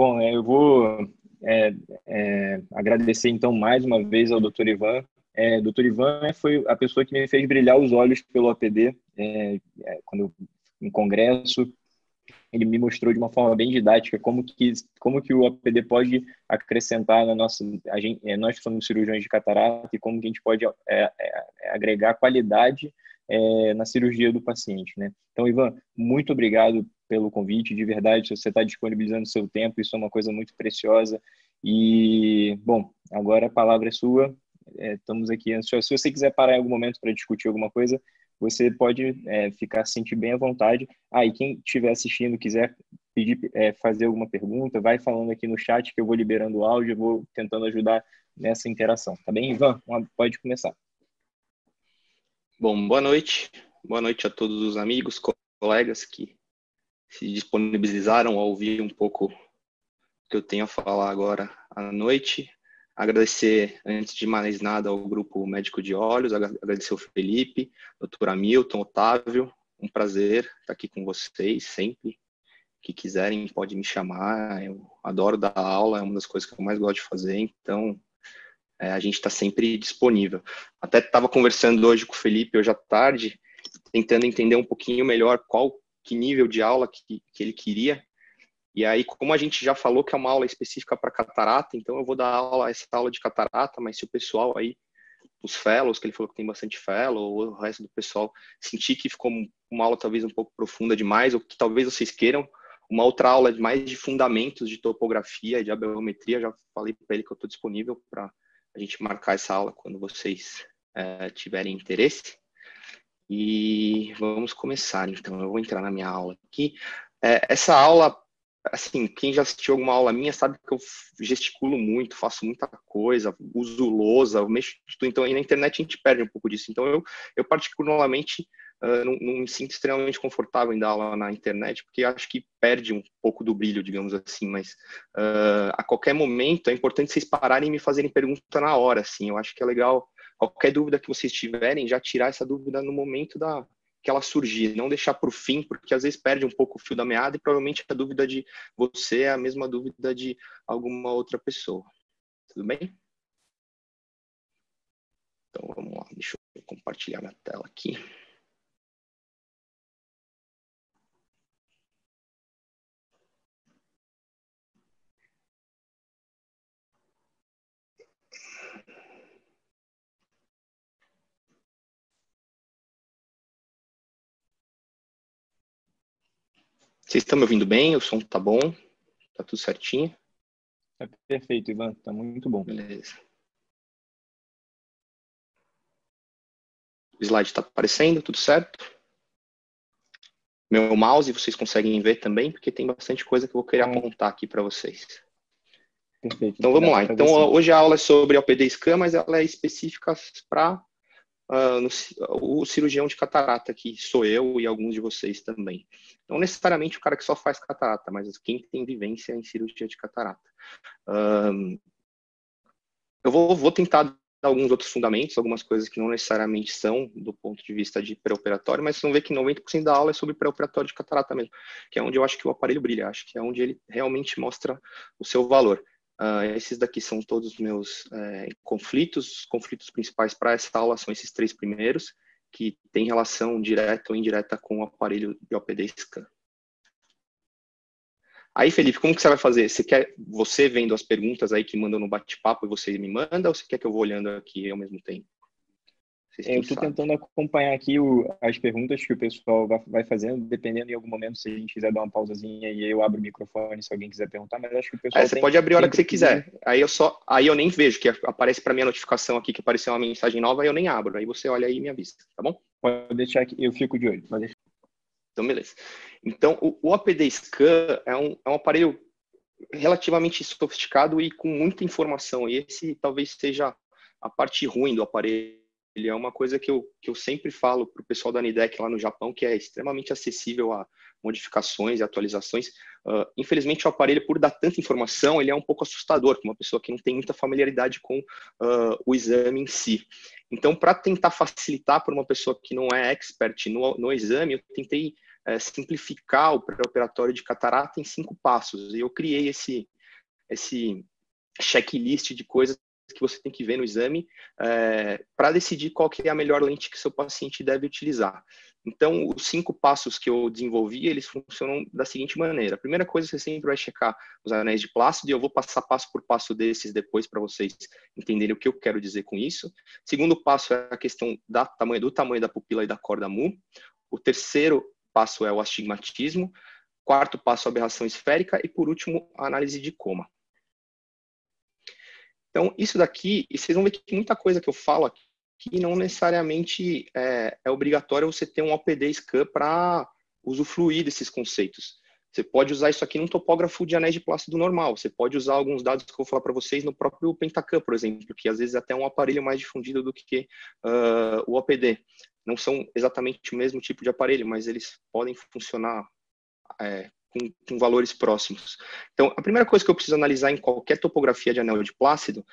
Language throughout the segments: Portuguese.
Bom, eu vou agradecer então mais uma vez ao Dr. Ivan. Dr. Ivan foi a pessoa que me fez brilhar os olhos pelo APD, quando eu, em congresso, ele me mostrou de uma forma bem didática como que o APD pode acrescentar na nossa... nós que somos cirurgiões de catarata e como que a gente pode agregar qualidade na cirurgia do paciente, né? Então, Ivan, muito obrigado pelo convite, de verdade, se você está disponibilizando seu tempo, isso é uma coisa muito preciosa. E, bom, agora a palavra é sua, estamos aqui ansiosos. Se você quiser parar em algum momento para discutir alguma coisa, você pode ficar se sentir bem à vontade. E quem estiver assistindo, quiser pedir, fazer alguma pergunta, vai falando aqui no chat que eu vou liberando o áudio, eu vou tentando ajudar nessa interação. Tá bem, Ivan? Pode começar. Bom, boa noite. Boa noite a todos os amigos, colegas que se disponibilizaram a ouvir um pouco o que eu tenho a falar agora à noite. Agradecer, antes de mais nada, ao Grupo Médico de Olhos, agradecer ao Felipe, doutor Hamilton, Otávio, um prazer estar aqui com vocês sempre. Que quiserem, pode me chamar, eu adoro dar aula, é uma das coisas que eu mais gosto de fazer, então a gente está sempre disponível. Até estava conversando hoje com o Felipe, hoje à tarde, tentando entender um pouquinho melhor que nível de aula que ele queria. E aí, como a gente já falou que é uma aula específica para catarata, então eu vou dar essa aula de catarata, mas se o pessoal aí, os fellows, que ele falou que tem bastante fellow, ou o resto do pessoal, sentir que ficou uma aula talvez um pouco profunda demais, ou que talvez vocês queiram uma outra aula mais de fundamentos de topografia e de aberrometria, já falei para ele que eu estou disponível para a gente marcar essa aula quando vocês tiverem interesse. E vamos começar, então. Eu vou entrar na minha aula aqui. Essa aula, assim, quem já assistiu alguma aula minha sabe que eu gesticulo muito, faço muita coisa, uso lousa, eu mexo de tudo. Então, aí na internet a gente perde um pouco disso. Então, eu particularmente não me sinto extremamente confortável em dar aula na internet, porque acho que perde um pouco do brilho, digamos assim. Mas a qualquer momento é importante vocês pararem e me fazerem pergunta na hora, assim. Eu acho que é legal, qualquer dúvida que vocês tiverem, já tirar essa dúvida no momento que ela surgir, não deixar para o fim, porque às vezes perde um pouco o fio da meada e provavelmente a dúvida de você é a mesma dúvida de alguma outra pessoa. Tudo bem? Então vamos lá, deixa eu compartilhar minha tela aqui. Vocês estão me ouvindo bem? O som tá bom? Tá tudo certinho? Tá perfeito, Ivan. Tá muito bom. Beleza. O slide está aparecendo, tudo certo? Meu mouse vocês conseguem ver também, porque tem bastante coisa que eu vou querer apontar aqui para vocês. Perfeito. Então vamos lá. Então hoje a aula é sobre OPD scan, mas ela é específica para o cirurgião de catarata, que sou eu e alguns de vocês também. Não necessariamente o cara que só faz catarata, mas quem tem vivência em cirurgia de catarata. Eu vou tentar dar alguns outros fundamentos, algumas coisas que não necessariamente são do ponto de vista de pré-operatório, mas vocês vão ver que 90% da aula é sobre pré-operatório de catarata mesmo, que é onde eu acho que o aparelho brilha, acho que é onde ele realmente mostra o seu valor. Esses daqui são todos os meus conflitos. Os conflitos principais para essa aula são esses 3 primeiros, que têm relação direta ou indireta com o aparelho de OPD scan. Aí, Felipe, como que você vai fazer? Você quer você vendo as perguntas aí que mandam no bate-papo e você me manda, ou você quer que eu vou olhando aqui ao mesmo tempo? Eu estou tentando acompanhar aqui as perguntas que o pessoal vai fazendo, dependendo em algum momento, se a gente quiser dar uma pausazinha e eu abro o microfone se alguém quiser perguntar, mas acho que o pessoal você pode abrir a hora que você quiser. Aí eu nem vejo, que aparece para mim a notificação aqui que apareceu uma mensagem nova, aí eu nem abro. Aí você olha aí e me avisa, tá bom? Pode deixar que eu fico de olho. Pode deixar. Então, beleza. Então, o APD Scan é um aparelho relativamente sofisticado e com muita informação. E esse talvez seja a parte ruim do aparelho. Ele é uma coisa que eu sempre falo para o pessoal da Nidec lá no Japão, que é extremamente acessível a modificações e atualizações. Infelizmente, o aparelho, por dar tanta informação, ele é um pouco assustador para uma pessoa que não tem muita familiaridade com o exame em si. Então, para tentar facilitar para uma pessoa que não é expert no exame, eu tentei simplificar o pré-operatório de catarata em 5 passos. E eu criei esse esse checklist de coisas que você tem que ver no exame para decidir qual que é a melhor lente que seu paciente deve utilizar. Então, os 5 passos que eu desenvolvi, eles funcionam da seguinte maneira. A primeira coisa, você sempre vai checar os anéis de Plácido, e eu vou passar passo por passo desses depois para vocês entenderem o que eu quero dizer com isso. Segundo passo é a questão do tamanho da pupila e da corda mu. O terceiro passo é o astigmatismo. Quarto passo, a aberração esférica. E, por último, a análise de coma. Então, isso daqui, e vocês vão ver que muita coisa que eu falo aqui não necessariamente é obrigatório você ter um OPD scan para usufruir desses conceitos. Você pode usar isso aqui num topógrafo de anéis de Plácido normal. Você pode usar alguns dados que eu vou falar para vocês no próprio Pentacam, por exemplo, que às vezes é até um aparelho mais difundido do que o OPD. Não são exatamente o mesmo tipo de aparelho, mas eles podem funcionar com valores próximos. Então, a primeira coisa que eu preciso analisar em qualquer topografia de anel de Plácido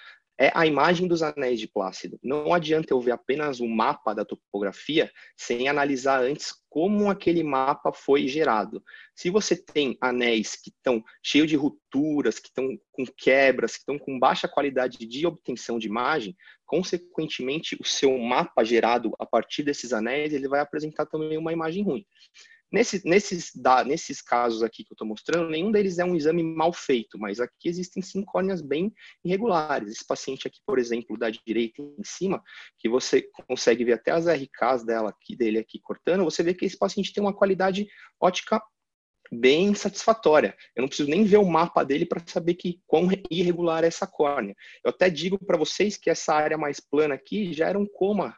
é a imagem dos anéis de Plácido. Não adianta eu ver apenas o mapa da topografia sem analisar antes como aquele mapa foi gerado. Se você tem anéis que estão cheios de rupturas, que estão com quebras, que estão com baixa qualidade de obtenção de imagem, consequentemente, o seu mapa gerado a partir desses anéis, ele vai apresentar também uma imagem ruim. Nesses casos aqui que eu estou mostrando, nenhum deles é um exame mal feito, mas aqui existem 5 córneas bem irregulares. Esse paciente aqui, por exemplo, da direita em cima, que você consegue ver até as RKs dele aqui cortando, você vê que esse paciente tem uma qualidade ótica bem satisfatória. Eu não preciso nem ver o mapa dele para saber quão irregular é essa córnea. Eu até digo para vocês que essa área mais plana aqui já era um coma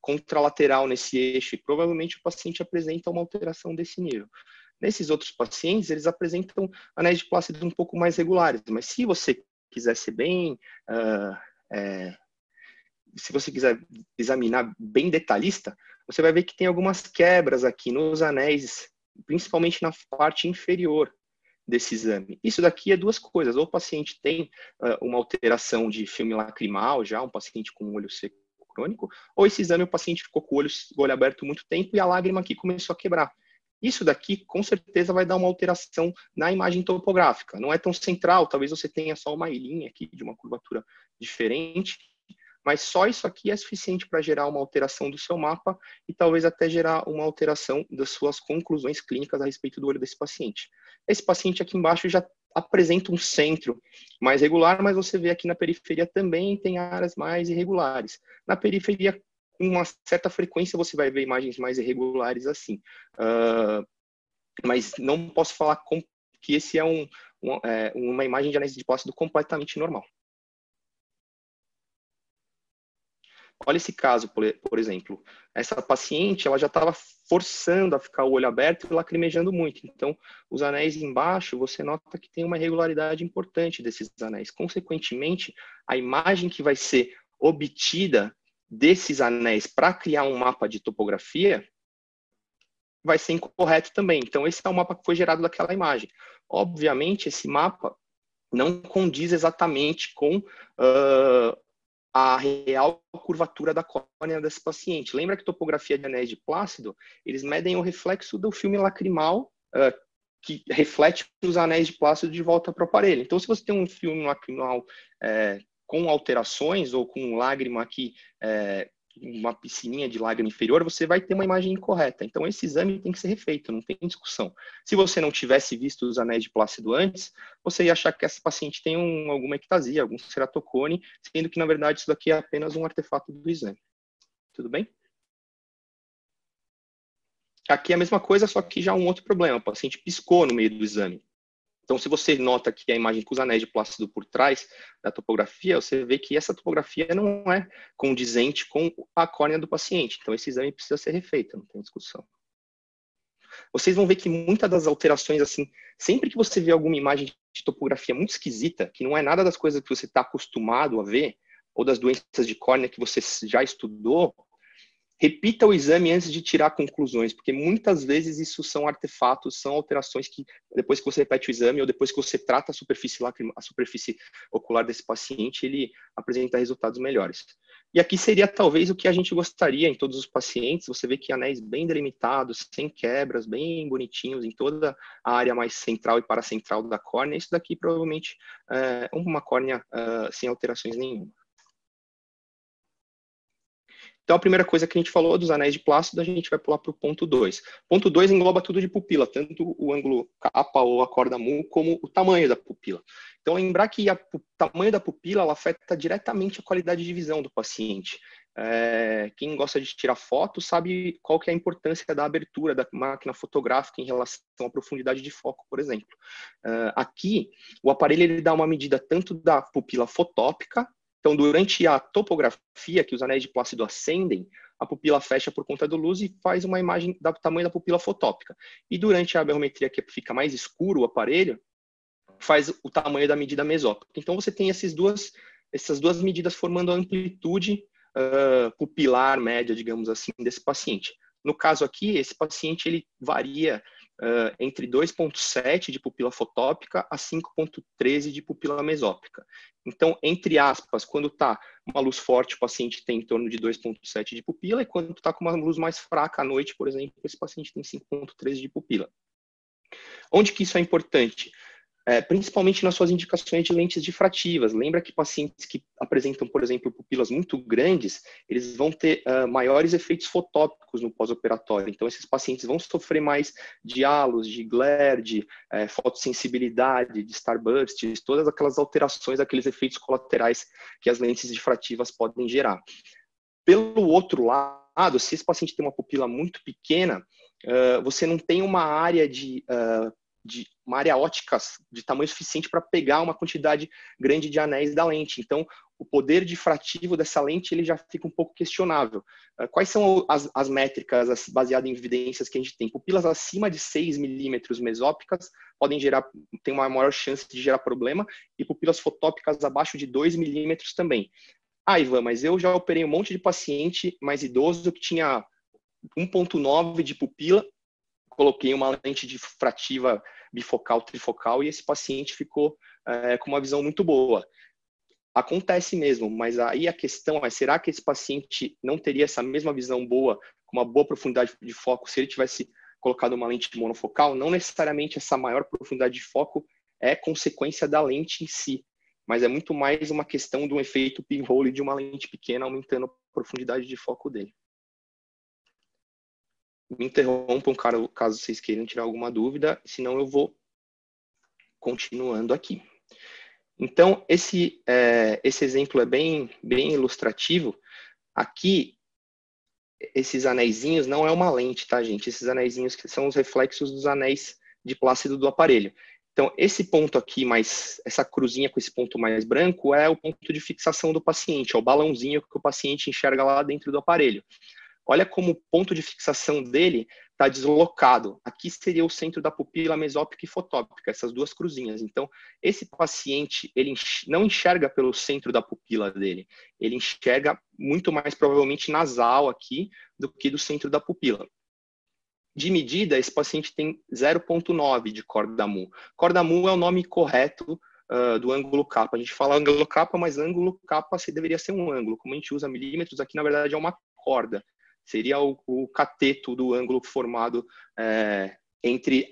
contralateral nesse eixo, e provavelmente o paciente apresenta uma alteração desse nível. Nesses outros pacientes, eles apresentam anéis de Plácido um pouco mais regulares, mas se você quiser ser se você quiser examinar bem detalhista, você vai ver que tem algumas quebras aqui nos anéis, principalmente na parte inferior desse exame. Isso daqui é 2 coisas: ou o paciente tem uma alteração de filme lacrimal, já um paciente com olho seco crônico, ou esse exame o paciente ficou com o olho aberto muito tempo e a lágrima aqui começou a quebrar. Isso daqui, com certeza, vai dar uma alteração na imagem topográfica. Não é tão central, talvez você tenha só uma ilhinha aqui de uma curvatura diferente, mas só isso aqui é suficiente para gerar uma alteração do seu mapa e talvez até gerar uma alteração das suas conclusões clínicas a respeito do olho desse paciente. Esse paciente aqui embaixo já apresenta um centro mais regular, mas você vê aqui na periferia também tem áreas mais irregulares. Na periferia, com uma certa frequência, você vai ver imagens mais irregulares assim. Mas não posso falar que esse é uma imagem de anéis de Plácido completamente normal. Olha esse caso, por exemplo. Essa paciente, ela já estava forçando a ficar o olho aberto e lacrimejando muito. Então, os anéis embaixo, você nota que tem uma irregularidade importante desses anéis. Consequentemente, a imagem que vai ser obtida desses anéis para criar um mapa de topografia vai ser incorreto também. Então, esse é o mapa que foi gerado daquela imagem. Obviamente, esse mapa não condiz exatamente com a real curvatura da córnea desse paciente. Lembra que topografia de anéis de Plácido, eles medem o reflexo do filme lacrimal que reflete os anéis de Plácido de volta para o aparelho. Então, se você tem um filme lacrimal com alterações ou com lágrima aqui, uma piscininha de lágrima inferior, você vai ter uma imagem incorreta. Então, esse exame tem que ser refeito, não tem discussão. Se você não tivesse visto os anéis de Plácido antes, você ia achar que essa paciente tem alguma ectasia, algum ceratocone, sendo que, na verdade, isso daqui é apenas um artefato do exame. Tudo bem? Aqui é a mesma coisa, só que já um outro problema. O paciente piscou no meio do exame. Então, se você nota aqui a imagem com os anéis de Plácido por trás da topografia, você vê que essa topografia não é condizente com a córnea do paciente. Então, esse exame precisa ser refeito, não tem discussão. Vocês vão ver que muitas das alterações, assim, sempre que você vê alguma imagem de topografia muito esquisita, que não é nada das coisas que você está acostumado a ver, ou das doenças de córnea que você já estudou, repita o exame antes de tirar conclusões, porque muitas vezes isso são artefatos, são alterações que depois que você repete o exame ou depois que você trata a superfície ocular desse paciente, ele apresenta resultados melhores. E aqui seria talvez o que a gente gostaria em todos os pacientes. Você vê que anéis bem delimitados, sem quebras, bem bonitinhos em toda a área mais central e paracentral da córnea. Isso daqui provavelmente é uma córnea sem alterações nenhuma. Então, a primeira coisa que a gente falou dos anéis de plácido, a gente vai pular para o ponto 2. Ponto 2 engloba tudo de pupila, tanto o ângulo capa ou a corda mu, como o tamanho da pupila. Então, lembrar que o tamanho da pupila ela afeta diretamente a qualidade de visão do paciente. Quem gosta de tirar foto sabe qual que é a importância da abertura da máquina fotográfica em relação à profundidade de foco, por exemplo. Aqui, o aparelho ele dá uma medida tanto da pupila fotópica. Então, durante a topografia, que os anéis de plácido ascendem, a pupila fecha por conta da luz e faz uma imagem do tamanho da pupila fotópica. E durante a aberrometria, que fica mais escuro o aparelho, faz o tamanho da medida mesópica. Então, você tem essas duas medidas formando a amplitude pupilar média, digamos assim, desse paciente. No caso aqui, esse paciente ele varia entre 2,7 de pupila fotópica a 5,13 de pupila mesópica. Então, entre aspas, quando está uma luz forte, o paciente tem em torno de 2,7 de pupila, e quando está com uma luz mais fraca à noite, por exemplo, esse paciente tem 5,13 de pupila. Onde que isso é importante? Principalmente nas suas indicações de lentes difrativas. Lembra que pacientes que apresentam, por exemplo, pupilas muito grandes, eles vão ter maiores efeitos fotópicos no pós-operatório. Então, esses pacientes vão sofrer mais de halos, de glare, de fotossensibilidade, de starbursts, todas aquelas alterações, aqueles efeitos colaterais que as lentes difrativas podem gerar. Pelo outro lado, se esse paciente tem uma pupila muito pequena, você não tem uma área uma área ótica de tamanho suficiente para pegar uma quantidade grande de anéis da lente. Então, o poder difrativo dessa lente ele já fica um pouco questionável. Quais são as métricas baseadas em evidências que a gente tem? Pupilas acima de 6 milímetros mesópicas tem uma maior chance de gerar problema, e pupilas fotópicas abaixo de 2 milímetros também. Ivan, mas eu já operei um monte de paciente mais idoso que tinha 1,9 de pupila, coloquei uma lente difrativa bifocal, trifocal, e esse paciente ficou com uma visão muito boa. Acontece mesmo, mas aí a questão é, será que esse paciente não teria essa mesma visão boa, com uma boa profundidade de foco, se ele tivesse colocado uma lente monofocal? Não necessariamente essa maior profundidade de foco é consequência da lente em si, mas é muito mais uma questão do efeito pinhole de uma lente pequena aumentando a profundidade de foco dele. Me interrompam caso vocês queiram tirar alguma dúvida, senão eu vou continuando aqui. Então, esse exemplo é bem ilustrativo. Aqui, esses anéisinhos não é uma lente, tá, gente? Esses anéisinhos que são os reflexos dos anéis de plácido do aparelho. Então, esse ponto aqui, essa cruzinha com esse ponto mais branco, é o ponto de fixação do paciente, é o balãozinho que o paciente enxerga lá dentro do aparelho. Olha como o ponto de fixação dele está deslocado. Aqui seria o centro da pupila mesópica e fotópica, essas duas cruzinhas. Então, esse paciente, ele não enxerga pelo centro da pupila dele. Ele enxerga muito mais provavelmente nasal aqui do que do centro da pupila. De medida, esse paciente tem 0,9 de corda mu. Corda mu é o nome correto do ângulo capa. A gente fala ângulo capa, mas ângulo capa deveria ser um ângulo. Como a gente usa milímetros, aqui na verdade é uma corda. Seria o cateto do ângulo formado entre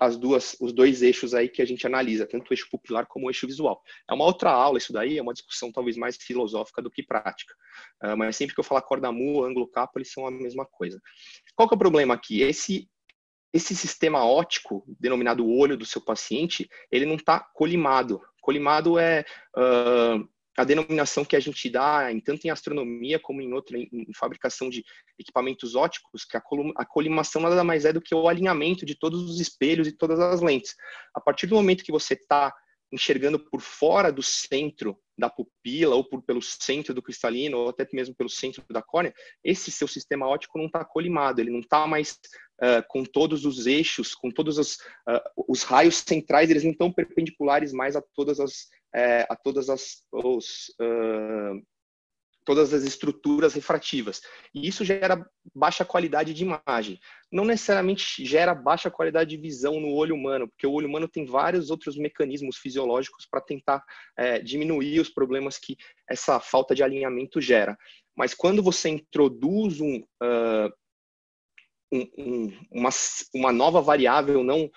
os dois eixos aí que a gente analisa, tanto o eixo pupilar como o eixo visual. É uma outra aula isso daí, é uma discussão talvez mais filosófica do que prática. Mas sempre que eu falar corda mu, ângulo capa, eles são a mesma coisa. Qual que é o problema aqui? Esse sistema óptico, denominado olho do seu paciente, ele não está colimado. Colimado é a denominação que a gente dá tanto em astronomia como em fabricação de equipamentos ópticos, que a colimação nada mais é do que o alinhamento de todos os espelhos e todas as lentes. A partir do momento que você está enxergando por fora do centro da pupila, ou pelo centro do cristalino, ou até mesmo pelo centro da córnea, esse seu sistema óptico não está colimado, ele não está mais com todos os eixos, com todos os raios centrais, eles não estão perpendiculares mais a todas as todas as estruturas refrativas. E isso gera baixa qualidade de imagem. Não necessariamente gera baixa qualidade de visão no olho humano, porque o olho humano tem vários outros mecanismos fisiológicos para tentar diminuir os problemas que essa falta de alinhamento gera. Mas quando você introduz uma nova variável não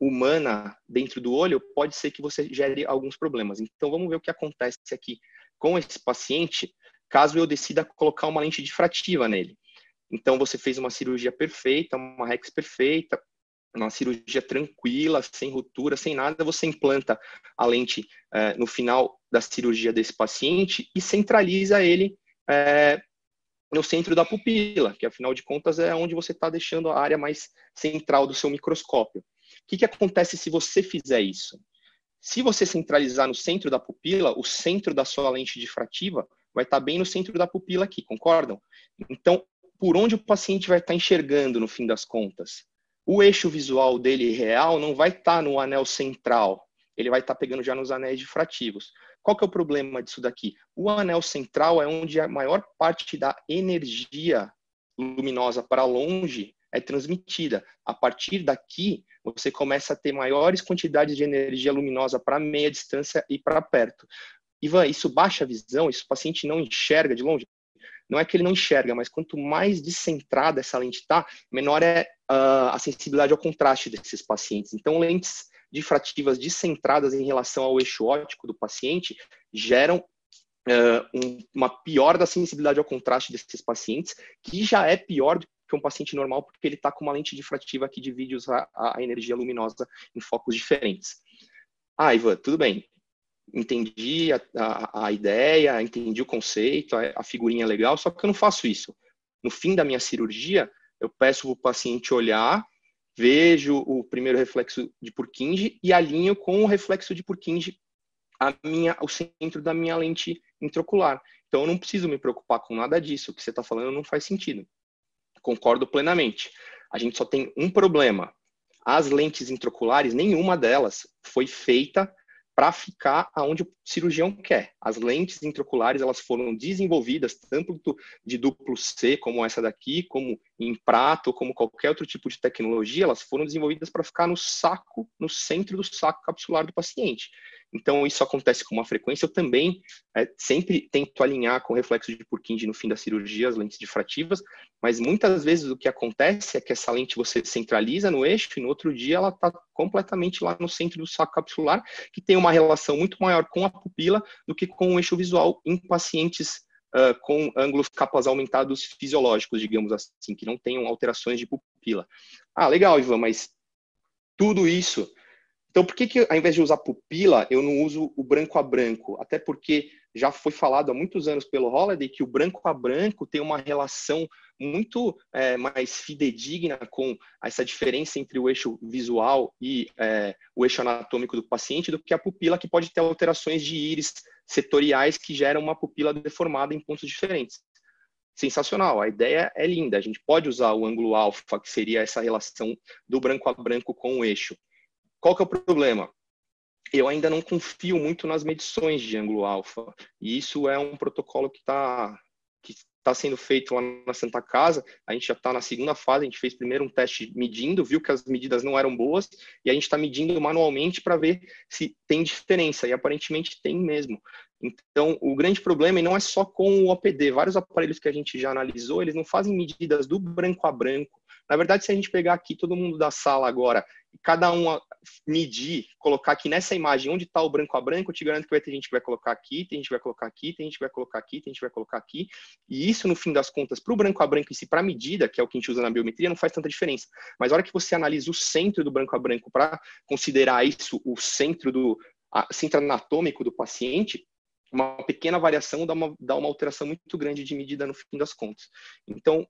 humana dentro do olho, pode ser que você gere alguns problemas. Então, vamos ver o que acontece aqui com esse paciente, caso eu decida colocar uma lente difrativa nele. Então, você fez uma cirurgia perfeita, uma REX perfeita, uma cirurgia tranquila, sem ruptura, sem nada, você implanta a lente no final da cirurgia desse paciente e centraliza ele no centro da pupila, que afinal de contas é onde você está deixando a área mais central do seu microscópio. O que acontece se você fizer isso? Se você centralizar no centro da pupila, o centro da sua lente difrativa vai estar bem no centro da pupila aqui, concordam? Então, por onde o paciente vai estar enxergando no fim das contas? O eixo visual dele real não vai estar no anel central, ele vai estar pegando já nos anéis difrativos. Qual que é o problema disso daqui? O anel central é onde a maior parte da energia luminosa para longe é transmitida. A partir daqui, você começa a ter maiores quantidades de energia luminosa para meia distância e para perto. Ivan, isso baixa a visão? Isso o paciente não enxerga de longe? Não é que ele não enxerga, mas quanto mais descentrada essa lente está, menor é a sensibilidade ao contraste desses pacientes. Então, lentes difrativas descentradas em relação ao eixo óptico do paciente geram uma pior da sensibilidade ao contraste desses pacientes, que já é pior do que um paciente normal, porque ele está com uma lente difrativa que divide a energia luminosa em focos diferentes. Ivan, tudo bem. Entendi a ideia, entendi o conceito, a figurinha é legal, só que eu não faço isso. No fim da minha cirurgia, eu peço para o paciente olhar, vejo o primeiro reflexo de Purkinje e alinho com o reflexo de Purkinje o centro da minha lente intraocular. Então, eu não preciso me preocupar com nada disso. O que você está falando não faz sentido. Concordo plenamente. A gente só tem um problema. As lentes intraoculares, nenhuma delas foi feita para ficar aonde o cirurgião quer. As lentes intraoculares, elas foram desenvolvidas tanto de duplo C, como essa daqui, como em prato, como qualquer outro tipo de tecnologia, elas foram desenvolvidas para ficar no centro do saco capsular do paciente. Então, isso acontece com uma frequência. Eu também sempre tento alinhar com o reflexo de Purkinje no fim da cirurgia, as lentes difrativas, mas muitas vezes o que acontece é que essa lente você centraliza no eixo e no outro dia ela está completamente lá no centro do saco capsular, que tem uma relação muito maior com a pupila do que com o eixo visual em pacientes com ângulos capas aumentados fisiológicos, digamos assim, que não tenham alterações de pupila. Legal, Ivan, mas tudo isso... Então, por que ao invés de usar pupila, eu não uso o branco a branco? Até porque já foi falado há muitos anos pelo Holliday que o branco a branco tem uma relação muito mais fidedigna com essa diferença entre o eixo visual e o eixo anatômico do paciente do que a pupila, que pode ter alterações de íris setoriais que geram uma pupila deformada em pontos diferentes. Sensacional, a ideia é linda. A gente pode usar o ângulo alfa, que seria essa relação do branco a branco com o eixo. Qual que é o problema? Eu ainda não confio muito nas medições de ângulo alfa. E isso é um protocolo que está sendo feito lá na Santa Casa. A gente já está na segunda fase. A gente fez primeiro um teste medindo, viu que as medidas não eram boas, e a gente está medindo manualmente para ver se tem diferença. E aparentemente tem mesmo. Então, o grande problema não é só com o OPD. Vários aparelhos que a gente já analisou, eles não fazem medidas do branco a branco. Na verdade, se a gente pegar aqui todo mundo da sala agora e cada um medir, colocar aqui nessa imagem onde está o branco a branco, eu te garanto que vai ter gente que vai colocar aqui, tem gente que vai colocar aqui, tem gente que vai colocar aqui, tem gente que vai colocar aqui. E isso, no fim das contas, para o branco a branco em si, para a medida, que é o que a gente usa na biometria, não faz tanta diferença. Mas a hora que você analisa o centro do branco a branco para considerar isso o centro anatômico do paciente, uma pequena variação dá uma alteração muito grande de medida no fim das contas. Então,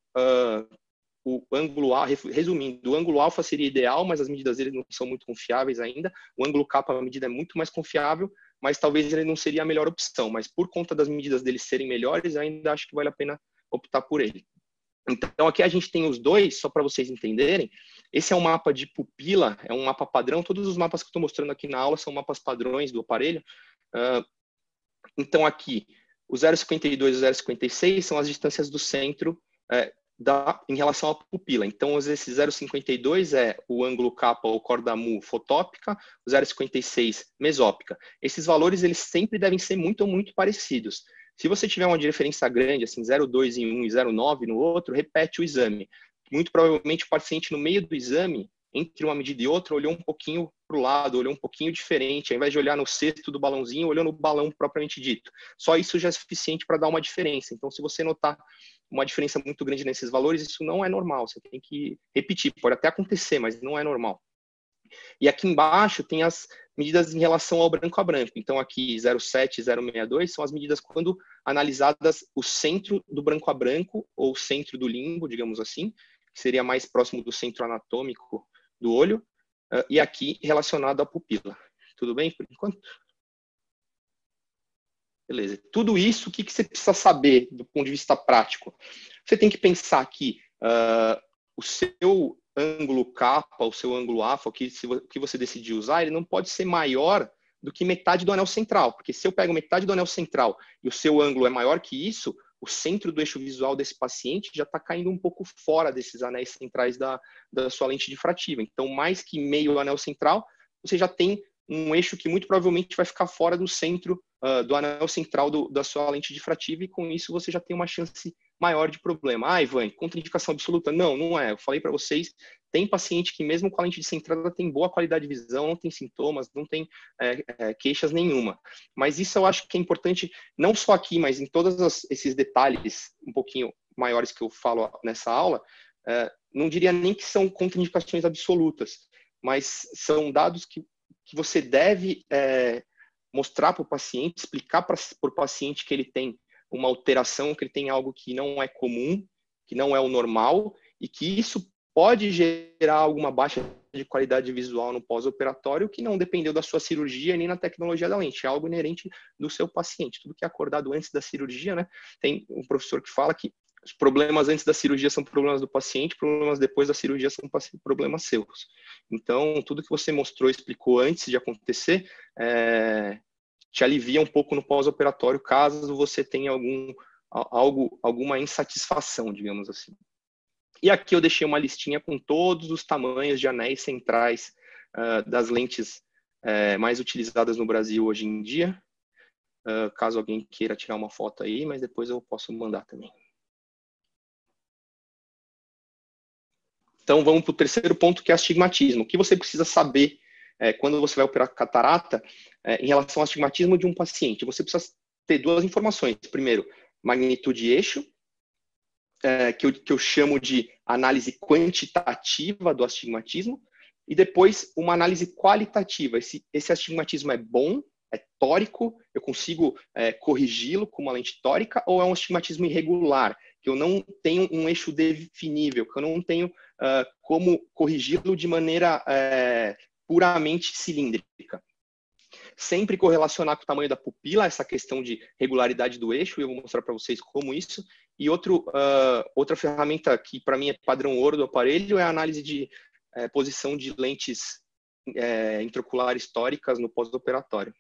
o ângulo alfa, resumindo, o ângulo alfa seria ideal, mas as medidas dele não são muito confiáveis ainda. O ângulo capa, a medida é muito mais confiável, mas talvez ele não seria a melhor opção. Mas por conta das medidas dele serem melhores, ainda acho que vale a pena optar por ele. Então, aqui a gente tem os dois, só para vocês entenderem. Esse é um mapa de pupila, é um mapa padrão. Todos os mapas que eu estou mostrando aqui na aula são mapas padrões do aparelho. Então, aqui, O 0,52 e o 0,56 são as distâncias do centro em relação à pupila. Então, esse 0,52 é o ângulo capa ou corda mu fotópica, o 0,56 mesópica. Esses valores eles sempre devem ser muito parecidos. Se você tiver uma diferença grande, assim, 0,2 em um e 0,9 no outro, repete o exame. Muito provavelmente o paciente, no meio do exame, entre uma medida e outra, olhou um pouquinho para o lado, olhou um pouquinho diferente. Ao invés de olhar no cesto do balãozinho, olhou no balão propriamente dito. Só isso já é suficiente para dar uma diferença. Então, se você notar uma diferença muito grande nesses valores, isso não é normal. Você tem que repetir. Pode até acontecer, mas não é normal. E aqui embaixo tem as medidas em relação ao branco a branco. Então, aqui 0,7 e 0,62 são as medidas quando analisadas o centro do branco a branco, ou centro do limbo, digamos assim, que seria mais próximo do centro anatômico do olho, e aqui relacionado à pupila. Tudo bem por enquanto? Beleza. Tudo isso, o que você precisa saber do ponto de vista prático? Você tem que pensar que o seu ângulo capa, o seu ângulo alfa, o que você decidir usar, ele não pode ser maior do que metade do anel central, porque se eu pego metade do anel central e o seu ângulo é maior que isso, o centro do eixo visual desse paciente já está caindo um pouco fora desses anéis centrais da sua lente difrativa. Então, mais que meio anel central, você já tem um eixo que muito provavelmente vai ficar fora do centro do anel central da sua lente difrativa, e com isso você já tem uma chance maior de problema. Ah, Ivan, contraindicação absoluta? Não, não é. Eu falei para vocês, tem paciente que mesmo com a lente descentrada tem boa qualidade de visão, não tem sintomas, não tem queixas nenhuma. Mas isso eu acho que é importante, não só aqui, mas em todos esses detalhes um pouquinho maiores que eu falo nessa aula, não diria nem que são contraindicações absolutas, mas são dados que você deve mostrar para o paciente, explicar para o paciente que ele tem uma alteração, que ele tem algo que não é comum, que não é o normal, e que isso pode gerar alguma baixa de qualidade visual no pós-operatório, que não dependeu da sua cirurgia nem na tecnologia da lente, é algo inerente do seu paciente. Tudo que é acordado antes da cirurgia, né? Tem um professor que fala que os problemas antes da cirurgia são problemas do paciente, problemas depois da cirurgia são problemas seus. Então, tudo que você mostrou, explicou antes de acontecer, te alivia um pouco no pós-operatório, caso você tenha alguma insatisfação, digamos assim. E aqui eu deixei uma listinha com todos os tamanhos de anéis centrais das lentes mais utilizadas no Brasil hoje em dia, caso alguém queira tirar uma foto aí, mas depois eu posso mandar também. Então, vamos para o terceiro ponto, que é astigmatismo. O que você precisa saber quando você vai operar catarata em relação ao astigmatismo de um paciente? Você precisa ter duas informações. Primeiro, magnitude eixo, que eu chamo de análise quantitativa do astigmatismo, e depois uma análise qualitativa. Esse astigmatismo é bom, é tórico, eu consigo corrigi-lo com uma lente tórica, ou é um astigmatismo irregular, que eu não tenho um eixo definível, que eu não tenho como corrigi-lo de maneira puramente cilíndrica. Sempre correlacionar com o tamanho da pupila, essa questão de regularidade do eixo, e eu vou mostrar para vocês como isso. E outra ferramenta que para mim é padrão ouro do aparelho é a análise de posição de lentes intraoculares históricas no pós-operatório.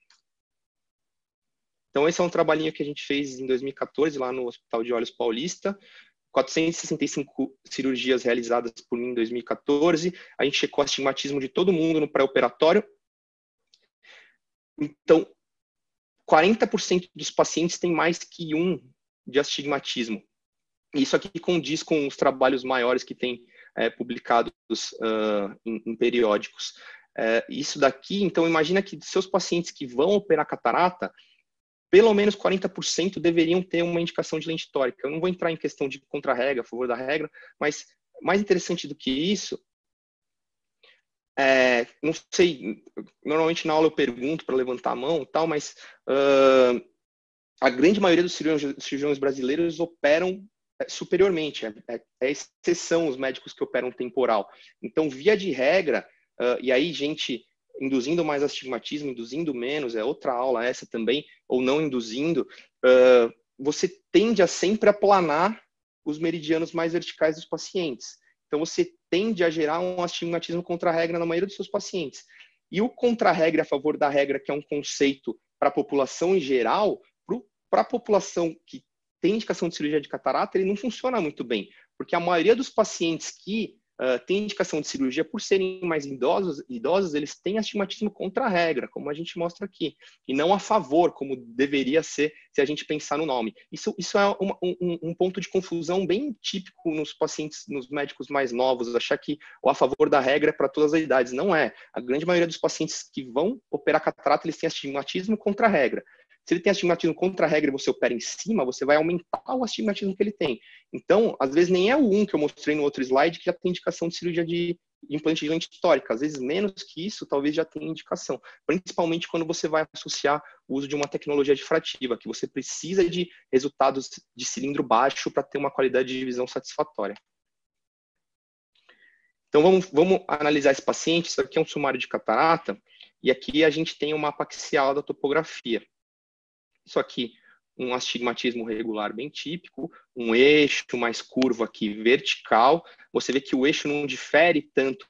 Então, esse é um trabalhinho que a gente fez em 2014, lá no Hospital de Olhos Paulista. 465 cirurgias realizadas por mim em 2014. A gente checou o astigmatismo de todo mundo no pré-operatório. Então, 40% dos pacientes têm mais que um de astigmatismo. Isso aqui condiz com os trabalhos maiores que tem publicados em periódicos. Isso daqui, então, imagina que seus pacientes que vão operar catarata, pelo menos 40% deveriam ter uma indicação de lente tórica. Eu não vou entrar em questão de contra-regra, a favor da regra, mas mais interessante do que isso, não sei, normalmente na aula eu pergunto para levantar a mão e tal, mas a grande maioria dos cirurgiões brasileiros operam superiormente, é exceção os médicos que operam temporal. Então, via de regra, e aí gente induzindo mais astigmatismo, induzindo menos, é outra aula essa também, ou não induzindo, você tende a sempre aplanar os meridianos mais verticais dos pacientes. Então, você tende a gerar um astigmatismo contra-regra na maioria dos seus pacientes. E o contra-regra a favor da regra, que é um conceito para a população em geral, para o para a população que tem indicação de cirurgia de catarata, ele não funciona muito bem, porque a maioria dos pacientes que tem indicação de cirurgia, por serem mais idosos, eles têm astigmatismo contra a regra, como a gente mostra aqui, e não a favor, como deveria ser se a gente pensar no nome. Isso é um ponto de confusão bem típico nos pacientes, nos médicos mais novos, achar que o a favor da regra é para todas as idades. Não é. A grande maioria dos pacientes que vão operar catarata, eles têm astigmatismo contra a regra. Se ele tem astigmatismo contra a regra e você opera em cima, você vai aumentar o astigmatismo que ele tem. Então, às vezes, nem é o 1 que eu mostrei no outro slide que já tem indicação de cirurgia de implante de lente tórica. Às vezes, menos que isso, talvez já tenha indicação. Principalmente quando você vai associar o uso de uma tecnologia difrativa, que você precisa de resultados de cilindro baixo para ter uma qualidade de visão satisfatória. Então, vamos analisar esse paciente. Isso aqui é um sumário de catarata. E aqui a gente tem o mapa axial da topografia. Isso aqui, um astigmatismo regular bem típico, um eixo mais curvo aqui vertical. Você vê que o eixo não difere tanto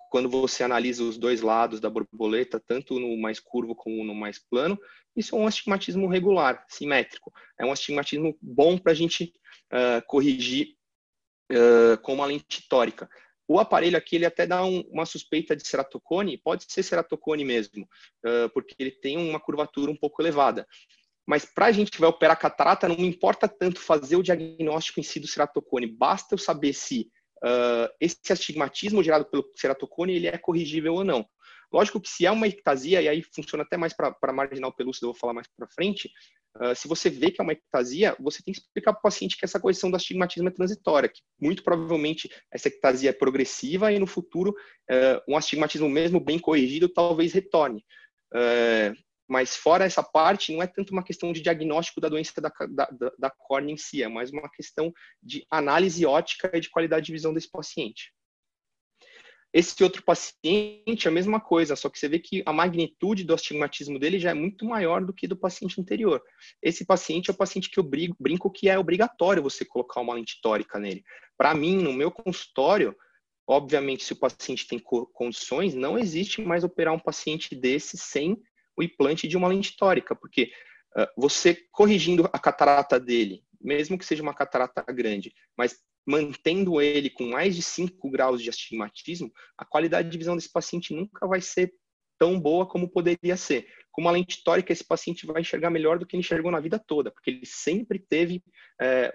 quando você analisa os dois lados da borboleta, tanto no mais curvo como no mais plano. Isso é um astigmatismo regular, simétrico. É um astigmatismo bom para a gente corrigir com uma lente tórica. O aparelho aqui, ele até dá uma suspeita de ceratocone, pode ser ceratocone mesmo, porque ele tem uma curvatura um pouco elevada. Mas para a gente que vai operar catarata, não importa tanto fazer o diagnóstico em si do ceratocone, basta eu saber se esse astigmatismo gerado pelo ceratocone, ele é corrigível ou não. Lógico que se é uma ectasia, e aí funciona até mais para marginal pelúcida, eu vou falar mais para frente, se você vê que é uma ectasia, você tem que explicar para o paciente que essa correção do astigmatismo é transitória, que muito provavelmente essa ectasia é progressiva e no futuro um astigmatismo mesmo bem corrigido talvez retorne. Mas fora essa parte, não é tanto uma questão de diagnóstico da doença da córnea em si, é mais uma questão de análise óptica e de qualidade de visão desse paciente. Esse outro paciente é a mesma coisa, só que você vê que a magnitude do astigmatismo dele já é muito maior do que do paciente anterior. Esse paciente é o paciente que eu brinco que é obrigatório você colocar uma lente tórica nele. Para mim, no meu consultório, obviamente, se o paciente tem condições, não existe mais operar um paciente desse sem o implante de uma lente tórica, porque você corrigindo a catarata dele, mesmo que seja uma catarata grande, mas mantendo ele com mais de 5 graus de astigmatismo, a qualidade de visão desse paciente nunca vai ser tão boa como poderia ser. Com uma lente tórica, esse paciente vai enxergar melhor do que ele enxergou na vida toda, porque ele sempre teve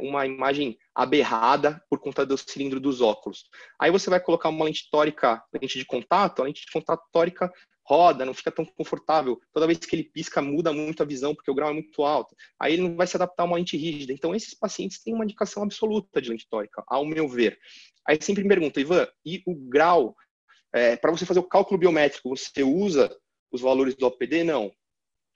uma imagem aberrada por conta do cilindro dos óculos. Aí você vai colocar uma lente tórica, lente de contato, a lente de contato tórica roda, não fica tão confortável. Toda vez que ele pisca, muda muito a visão, porque o grau é muito alto. Aí ele não vai se adaptar a uma lente rígida. Então, esses pacientes têm uma indicação absoluta de lente tórica, ao meu ver. Aí sempre me pergunta, Ivan, e o grau? Para você fazer o cálculo biométrico, você usa os valores do OPD? Não.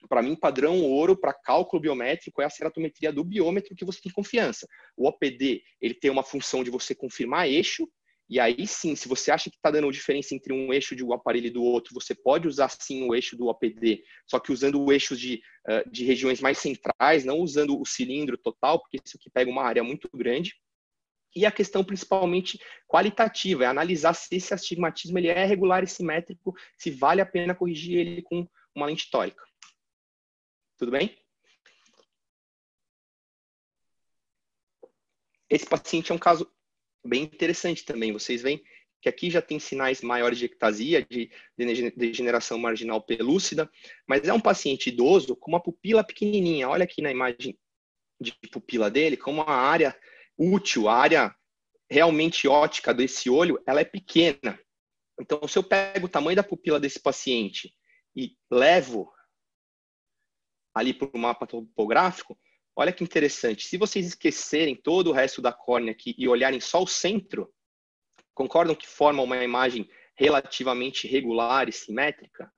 Para mim, padrão ouro para cálculo biométrico é a ceratometria do biômetro que você tem confiança. O OPD, ele tem uma função de você confirmar eixo, e aí sim, se você acha que está dando diferença entre um eixo de um aparelho e do outro, você pode usar sim o eixo do OPD, só que usando o eixo de regiões mais centrais, não usando o cilindro total, porque isso aqui pega uma área muito grande. E a questão principalmente qualitativa, é analisar se esse astigmatismo ele é regular e simétrico, se vale a pena corrigir ele com uma lente tórica. Tudo bem? Esse paciente é um caso bem interessante também. Vocês veem que aqui já tem sinais maiores de ectasia, de degeneração marginal pelúcida, mas é um paciente idoso com uma pupila pequenininha. Olha aqui na imagem de pupila dele, como a área útil, a área realmente óptica desse olho, ela é pequena. Então, se eu pego o tamanho da pupila desse paciente e levo ali para o mapa topográfico, olha que interessante. Se vocês esquecerem todo o resto da córnea aqui e olharem só o centro, concordam que forma uma imagem relativamente regular e simétrica?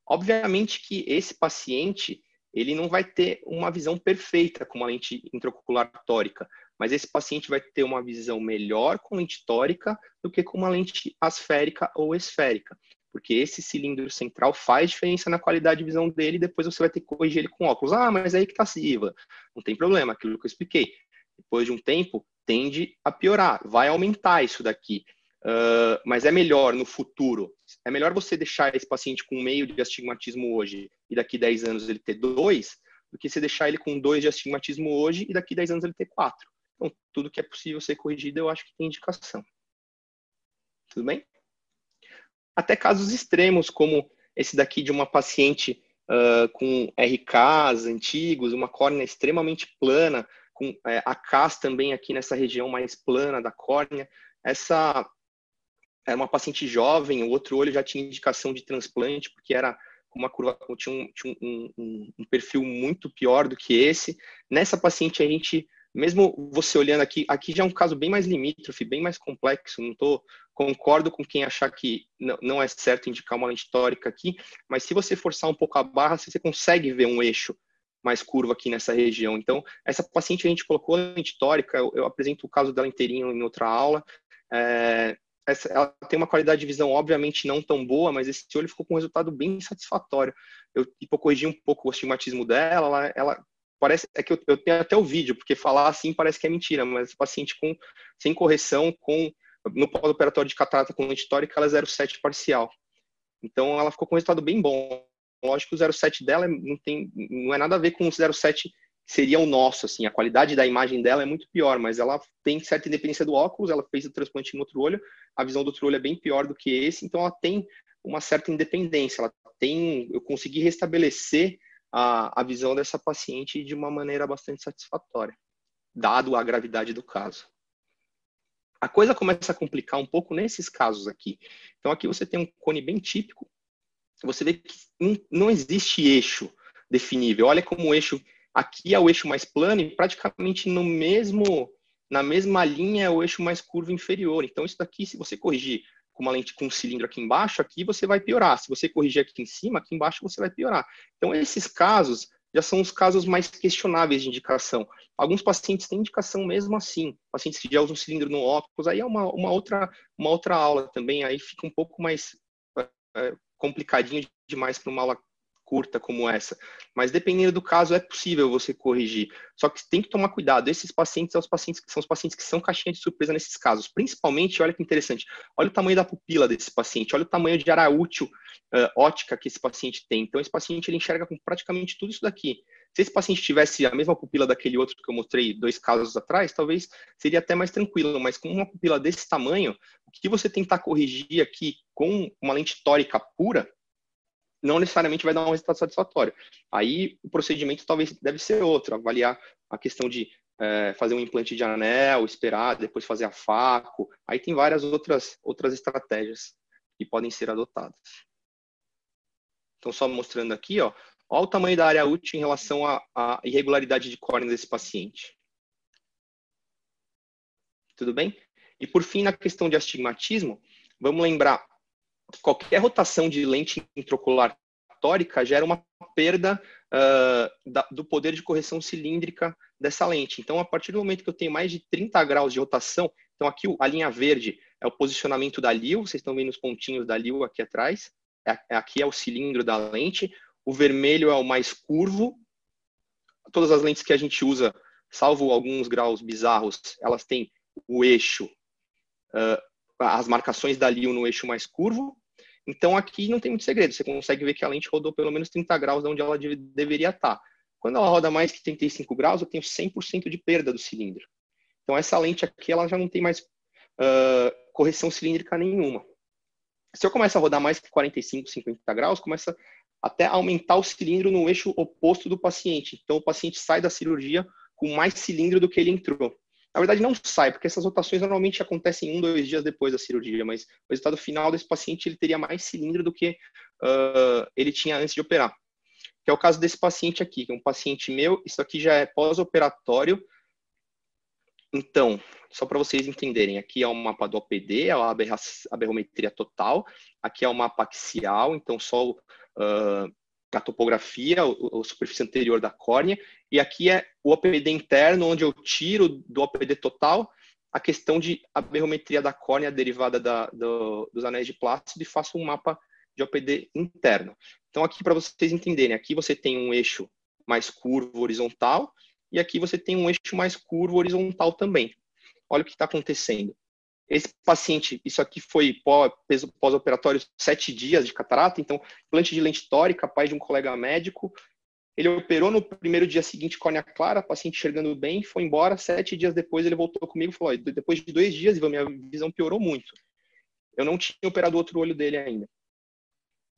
Obviamente que esse paciente, ele não vai ter uma visão perfeita com uma lente intraocular tórica, mas esse paciente vai ter uma visão melhor com lente tórica do que com uma lente asférica ou esférica, porque esse cilindro central faz diferença na qualidade de visão dele e depois você vai ter que corrigir ele com óculos. Ah, mas aí que tá Siva. Não tem problema, aquilo que eu expliquei. Depois de um tempo, tende a piorar, vai aumentar isso daqui. Mas é melhor no futuro, é melhor você deixar esse paciente com meio de astigmatismo hoje e daqui 10 anos ele ter 2, do que você deixar ele com 2 de astigmatismo hoje e daqui 10 anos ele ter 4. Então, tudo que é possível ser corrigido, eu acho que tem indicação. Tudo bem? Até casos extremos, como esse daqui de uma paciente com RKs antigos, uma córnea extremamente plana, com a CAS também aqui nessa região mais plana da córnea. Essa era uma paciente jovem, o outro olho já tinha indicação de transplante, porque era uma curva, tinha um perfil muito pior do que esse. Nessa paciente, a gente, mesmo você olhando aqui já é um caso bem mais limítrofe, bem mais complexo, concordo com quem achar que não é certo indicar uma lente tórica aqui, mas se você forçar um pouco a barra, você consegue ver um eixo mais curvo aqui nessa região. Então, essa paciente a gente colocou lente tórica, eu apresento o caso dela inteirinho em outra aula. Ela tem uma qualidade de visão, obviamente, não tão boa, mas esse olho ficou com um resultado bem satisfatório. Eu corrigi um pouco o astigmatismo dela, ela parece, é que eu tenho até o vídeo, porque falar assim parece que é mentira, mas paciente sem correção, no pós-operatório de catarata com lente tórica, ela é 0,7 parcial. Então, ela ficou com um resultado bem bom. Lógico que o 0,7 dela não é nada a ver com o 0,7 que seria o nosso, assim, a qualidade da imagem dela é muito pior, mas ela tem certa independência do óculos, ela fez o transplante no outro olho, a visão do outro olho é bem pior do que esse, então ela tem uma certa independência, eu consegui restabelecer a visão dessa paciente de uma maneira bastante satisfatória, dado a gravidade do caso. A coisa começa a complicar um pouco nesses casos aqui. Então aqui você tem um cone bem típico, você vê que não existe eixo definível. Olha como o eixo, aqui é o eixo mais plano e praticamente na mesma linha é o eixo mais curvo inferior. Então isso daqui, se você corrigir com uma lente com um cilindro aqui embaixo, aqui você vai piorar. Se você corrigir aqui em cima, aqui embaixo você vai piorar. Então esses casos já são os casos mais questionáveis de indicação. Alguns pacientes têm indicação mesmo assim, pacientes que já usam cilindro no óculos, aí é uma outra aula também, aí fica um pouco mais complicadinho demais para uma aula curta como essa. Mas dependendo do caso, é possível você corrigir. Só que tem que tomar cuidado. Esses pacientes são os pacientes que são caixinha de surpresa nesses casos. Principalmente, olha que interessante, olha o tamanho da pupila desse paciente, olha o tamanho de área útil ótica que esse paciente tem. Então, esse paciente ele enxerga com praticamente tudo isso daqui. Se esse paciente tivesse a mesma pupila daquele outro que eu mostrei 2 casos atrás, talvez seria até mais tranquilo, mas com uma pupila desse tamanho, o que você tentar corrigir aqui com uma lente tórica pura, não necessariamente vai dar um resultado satisfatório. Aí o procedimento talvez deve ser outro, avaliar a questão de fazer um implante de anel, esperar, depois fazer a faco. Aí tem várias outras estratégias que podem ser adotadas. Então, só mostrando aqui, olha o tamanho da área útil em relação à irregularidade de córnea desse paciente. Tudo bem? E por fim, na questão de astigmatismo, vamos lembrar, qualquer rotação de lente intraocular tórica gera uma perda do poder de correção cilíndrica dessa lente. Então, a partir do momento que eu tenho mais de 30 graus de rotação, então aqui a linha verde é o posicionamento da lil, vocês estão vendo os pontinhos da lil aqui atrás, aqui é o cilindro da lente, o vermelho é o mais curvo, todas as lentes que a gente usa, salvo alguns graus bizarros, elas têm o eixo, as marcações da lil no eixo mais curvo. Então aqui não tem muito segredo, você consegue ver que a lente rodou pelo menos 30 graus de onde ela deveria estar. Quando ela roda mais que 35 graus, eu tenho 100% de perda do cilindro. Então essa lente aqui ela já não tem mais correção cilíndrica nenhuma. Se eu começar a rodar mais que 45, 50 graus, começa até a aumentar o cilindro no eixo oposto do paciente. Então o paciente sai da cirurgia com mais cilindro do que ele entrou. Na verdade, não sai, porque essas rotações normalmente acontecem 1, 2 dias depois da cirurgia, mas o resultado final desse paciente ele teria mais cilindro do que ele tinha antes de operar. Que é o caso desse paciente aqui, que é um paciente meu, isso aqui já é pós-operatório. Então, só para vocês entenderem, aqui é o mapa do OPD, é a aberrometria total, aqui é o mapa axial, então só a topografia, a superfície anterior da córnea, e aqui é o OPD interno, onde eu tiro do OPD total a questão de aberrometria da córnea derivada dos anéis de plácido e faço um mapa de OPD interno. Então aqui, para vocês entenderem, aqui você tem um eixo mais curvo horizontal, e aqui você tem um eixo mais curvo horizontal também. Olha o que está acontecendo. Esse paciente, isso aqui foi pós-operatório 7 dias de catarata, então implante de lente tórica, pai de um colega médico, ele operou no primeiro dia seguinte, córnea clara, paciente enxergando bem, foi embora, 7 dias depois ele voltou comigo e falou, depois de 2 dias, Ivan, minha visão piorou muito. Eu não tinha operado o outro olho dele ainda. O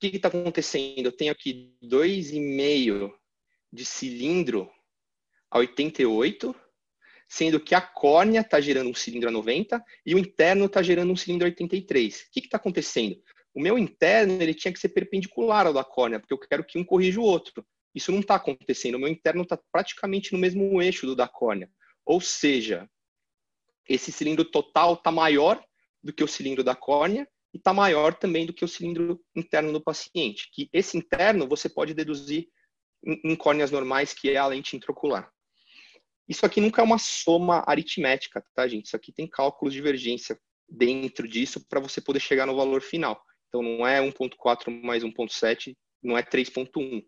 que está acontecendo? Eu tenho aqui 2,5 de cilindro a 88, sendo que a córnea está gerando um cilindro a 90 e o interno está gerando um cilindro a 83. O que está acontecendo? O meu interno ele tinha que ser perpendicular ao da córnea, porque eu quero que um corrija o outro. Isso não está acontecendo. O meu interno está praticamente no mesmo eixo do da córnea. Ou seja, esse cilindro total está maior do que o cilindro da córnea e está maior também do que o cilindro interno do paciente. Que esse interno você pode deduzir em córneas normais, que é a lente intraocular. Isso aqui nunca é uma soma aritmética, tá, gente? Isso aqui tem cálculos de divergência dentro disso para você poder chegar no valor final. Então, não é 1,4 mais 1,7, não é 3,1.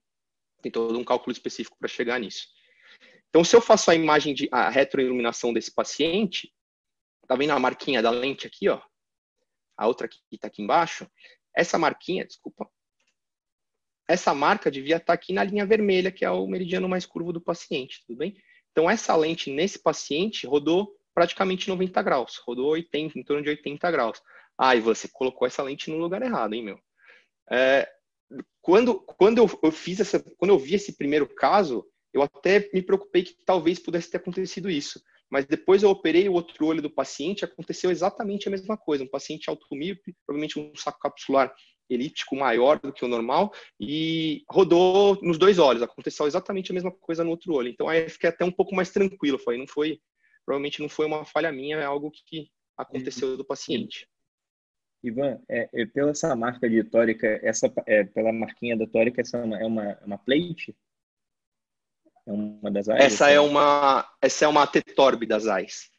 Tem todo um cálculo específico para chegar nisso. Então, se eu faço a imagem de a retroiluminação desse paciente, tá vendo a marquinha da lente aqui, ó? A outra que está aqui embaixo. Essa marquinha, desculpa. Essa marca devia estar aqui na linha vermelha, que é o meridiano mais curvo do paciente, tudo bem? Então, essa lente nesse paciente rodou praticamente 90 graus, rodou 80, em torno de 80 graus. Ah, e você colocou essa lente no lugar errado, hein, meu? Quando eu vi esse primeiro caso, eu até me preocupei que talvez pudesse ter acontecido isso. Mas depois eu operei o outro olho do paciente, aconteceu exatamente a mesma coisa. Um paciente automíope, provavelmente um saco capsular elíptico maior do que o normal, e rodou nos 2 olhos. Aconteceu exatamente a mesma coisa no outro olho. Então aí eu fiquei até um pouco mais tranquilo. Provavelmente não foi uma falha minha, é algo que aconteceu do paciente. Ivan, pela essa marca de tórica, pela marquinha da tórica, essa é uma plate? É uma das AIs? Essa é uma T-Torb das AIs.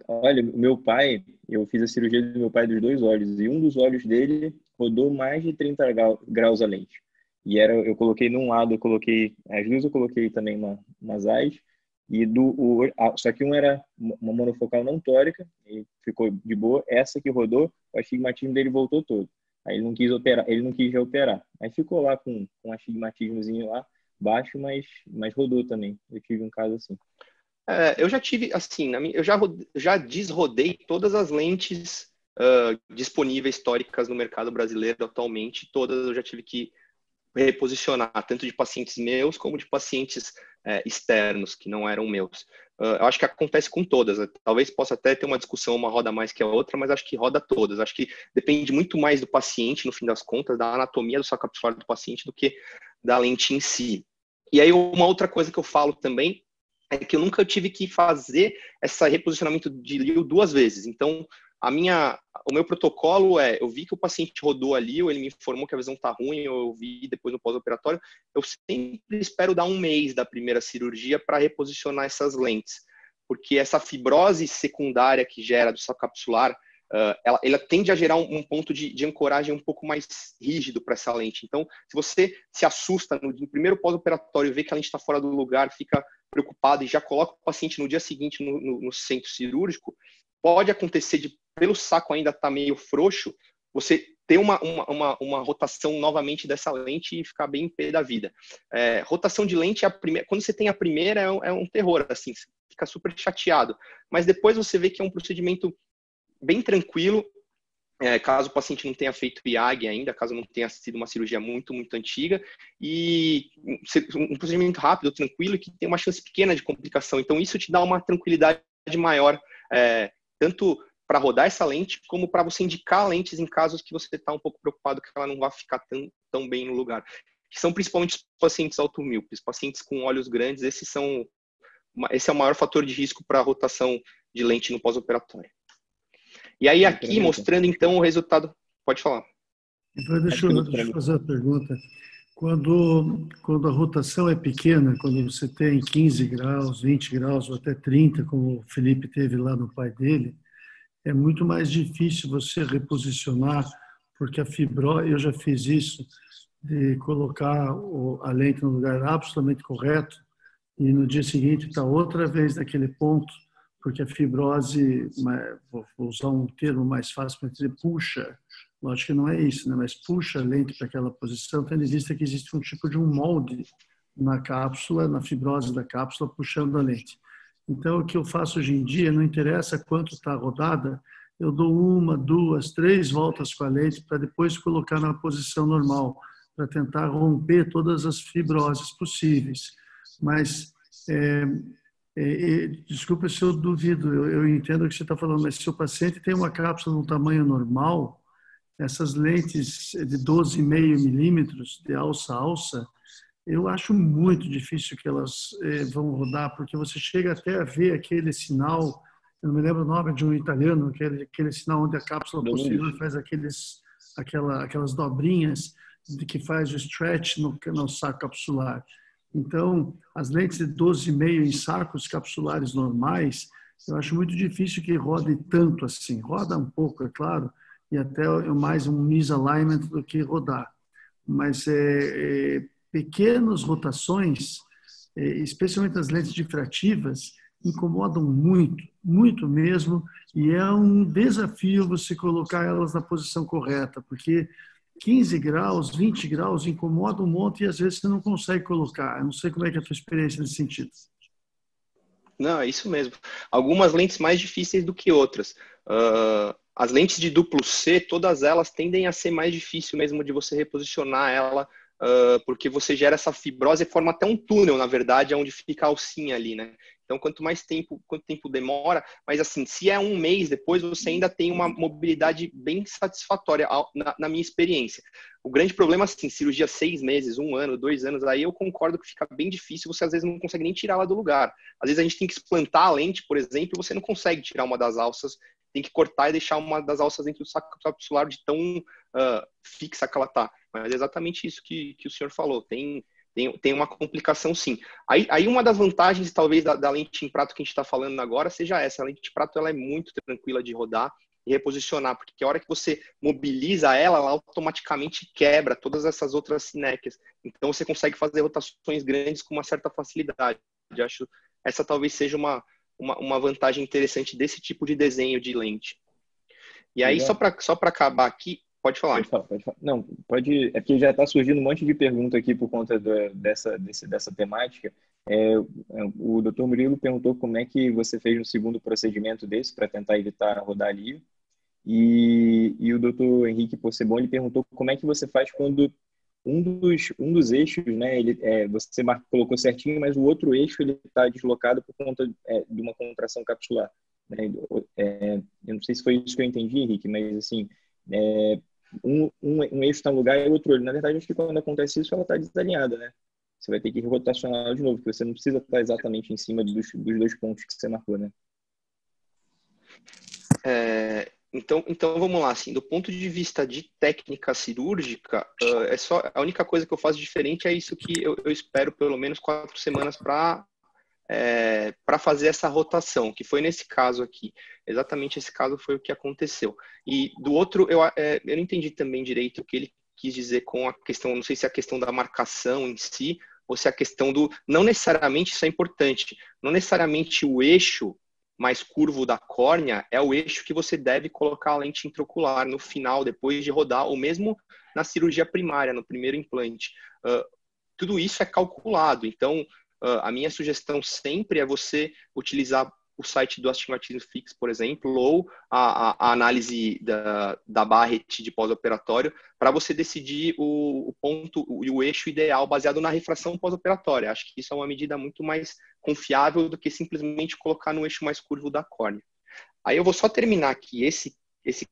Olha, meu pai, eu fiz a cirurgia do meu pai dos 2 olhos, e um dos olhos dele rodou mais de 30 graus a lente. E eu coloquei num lado, as duas eu coloquei também umas AIs, e só que um era uma monofocal não tórica, e ficou de boa. Essa que rodou, o astigmatismo dele voltou todo. Aí ele não quis operar, ele não quis reoperar. Aí ficou lá com um astigmatismozinho lá, baixo, mas rodou também. Eu tive um caso assim. Eu já tive, assim, eu já desrodei todas as lentes disponíveis históricas no mercado brasileiro atualmente. Todas eu já tive que reposicionar, tanto de pacientes meus como de pacientes externos, que não eram meus. Eu acho que acontece com todas. Talvez possa até ter uma discussão, uma roda mais que a outra, mas acho que roda todas. Acho que depende muito mais do paciente, no fim das contas, da anatomia do saco capsular do paciente do que da lente em si. E aí, uma outra coisa que eu falo também é que eu nunca tive que fazer esse reposicionamento de LIO 2 vezes. Então, o meu protocolo eu vi que o paciente rodou ali, ou ele me informou que a visão está ruim, ou eu vi depois no pós-operatório, eu sempre espero dar 1 mês da primeira cirurgia para reposicionar essas lentes, porque essa fibrose secundária que gera do saco capsular, ela tende a gerar um ponto de ancoragem um pouco mais rígido para essa lente. Então, se você se assusta no primeiro pós-operatório e vê que a lente está fora do lugar, fica preocupado e já coloca o paciente no dia seguinte no centro cirúrgico, pode acontecer pelo saco ainda estar meio frouxo, você ter uma rotação novamente dessa lente e ficar bem em pé da vida. Rotação de lente, quando você tem a primeira, é um terror, assim, você fica super chateado. Mas depois você vê que é um procedimento bem tranquilo, caso o paciente não tenha feito IAG ainda, caso não tenha sido uma cirurgia muito, muito antiga, e um procedimento rápido, tranquilo, que tem uma chance pequena de complicação. Então, isso te dá uma tranquilidade maior, tanto para rodar essa lente, como para você indicar lentes em casos que você está um pouco preocupado que ela não vai ficar tão bem no lugar. Que são principalmente os pacientes automíopes, pacientes com olhos grandes, esse é o maior fator de risco para a rotação de lente no pós-operatório. E aí aqui, mostrando então o resultado... Pode falar. Então, deixa eu fazer uma pergunta. Quando a rotação é pequena, quando você tem 15 graus, 20 graus ou até 30, como o Felipe teve lá no pai dele, é muito mais difícil você reposicionar, porque a fibrose, eu já fiz isso, de colocar a lente no lugar absolutamente correto e no dia seguinte está outra vez naquele ponto, porque a fibrose, vou usar um termo mais fácil para dizer, puxa Lógico que não é isso, né? Mas puxa a lente para aquela posição, tendo em vista que existe um tipo de um molde na cápsula, na fibrose da cápsula, puxando a lente. Então, o que eu faço hoje em dia, não interessa quanto está rodada, eu dou 1, 2, 3 voltas com a lente para depois colocar na posição normal, para tentar romper todas as fibroses possíveis. Mas, desculpa se eu duvido, eu entendo o que você está falando, mas se o paciente tem uma cápsula no tamanho normal, essas lentes de 12,5 milímetros de alça a alça, eu acho muito difícil que elas vão rodar, porque você chega até a ver aquele sinal, eu não me lembro o nome de um italiano, aquele sinal onde a cápsula posterior faz aquelas dobrinhas de que faz o stretch no saco capsular. Então, as lentes de 12,5 em sacos capsulares normais, eu acho muito difícil que rode tanto assim. Roda um pouco, é claro, e até mais um misalignment do que rodar. Mas pequenas rotações, especialmente as lentes difrativas, incomodam muito, muito mesmo, e é um desafio você colocar elas na posição correta, porque 15 graus, 20 graus incomoda um monte e às vezes você não consegue colocar. Eu não sei como é que é a tua experiência nesse sentido. Não, é isso mesmo. Algumas lentes mais difíceis do que outras. As lentes de duplo C, todas elas tendem a ser mais difícil mesmo de você reposicionar ela, porque você gera essa fibrose e forma até um túnel, na verdade, onde fica a alcinha ali, né? Então, quanto tempo demora, mas assim, se é um mês depois, você ainda tem uma mobilidade bem satisfatória, na minha experiência. O grande problema, assim, cirurgia 6 meses, 1 ano, 2 anos, aí eu concordo que fica bem difícil, você às vezes não consegue nem tirar ela do lugar. Às vezes a gente tem que explantar a lente, por exemplo, e você não consegue tirar uma das alças, tem que cortar e deixar uma das alças dentro do saco capsular de tão fixa que ela tá. Mas é exatamente isso que o senhor falou, tem uma complicação, sim. Aí uma das vantagens, talvez, da lente em prato que a gente está falando agora seja essa. A lente de prato ela é muito tranquila de rodar e reposicionar, porque a hora que você mobiliza ela automaticamente quebra todas essas outras sinéquias. Então, você consegue fazer rotações grandes com uma certa facilidade. Eu acho essa talvez seja uma vantagem interessante desse tipo de desenho de lente. E aí, só para acabar aqui, pode falar. Pode falar. Não, pode. É porque já está surgindo um monte de pergunta aqui por conta dessa temática. O Dr. Murilo perguntou como é que você fez um segundo procedimento desse para tentar evitar rodar ali. E o Dr. Henrique Possebon, ele perguntou como é que você faz quando um dos eixos, né, você colocou certinho, mas o outro eixo ele está deslocado por conta de uma contração capsular. Né? Eu não sei se foi isso que eu entendi, Henrique, mas assim, um eixo está no lugar e o outro. Na verdade, acho que quando acontece isso, ela está desalinhada, né? Você vai ter que rotacionar de novo, porque você não precisa estar exatamente em cima dos 2 pontos que você marcou, né? Então vamos lá, assim, do ponto de vista de técnica cirúrgica, a única coisa que eu faço diferente é isso que eu espero pelo menos 4 semanas para fazer essa rotação, que foi nesse caso aqui. Exatamente esse caso foi o que aconteceu. E do outro, eu não entendi também direito o que ele quis dizer com a questão, não sei se é a questão da marcação em si, ou se é a questão não necessariamente, isso é importante, não necessariamente o eixo mais curvo da córnea é o eixo que você deve colocar a lente intraocular no final, depois de rodar, ou mesmo na cirurgia primária, no primeiro implante. Tudo isso é calculado, então a minha sugestão sempre é você utilizar o site do Astigmatismo Fix, por exemplo, ou a análise da Barrett de pós-operatório, para você decidir o ponto e o eixo ideal baseado na refração pós-operatória. Acho que isso é uma medida muito mais confiável do que simplesmente colocar no eixo mais curvo da córnea. Aí eu vou só terminar aqui esse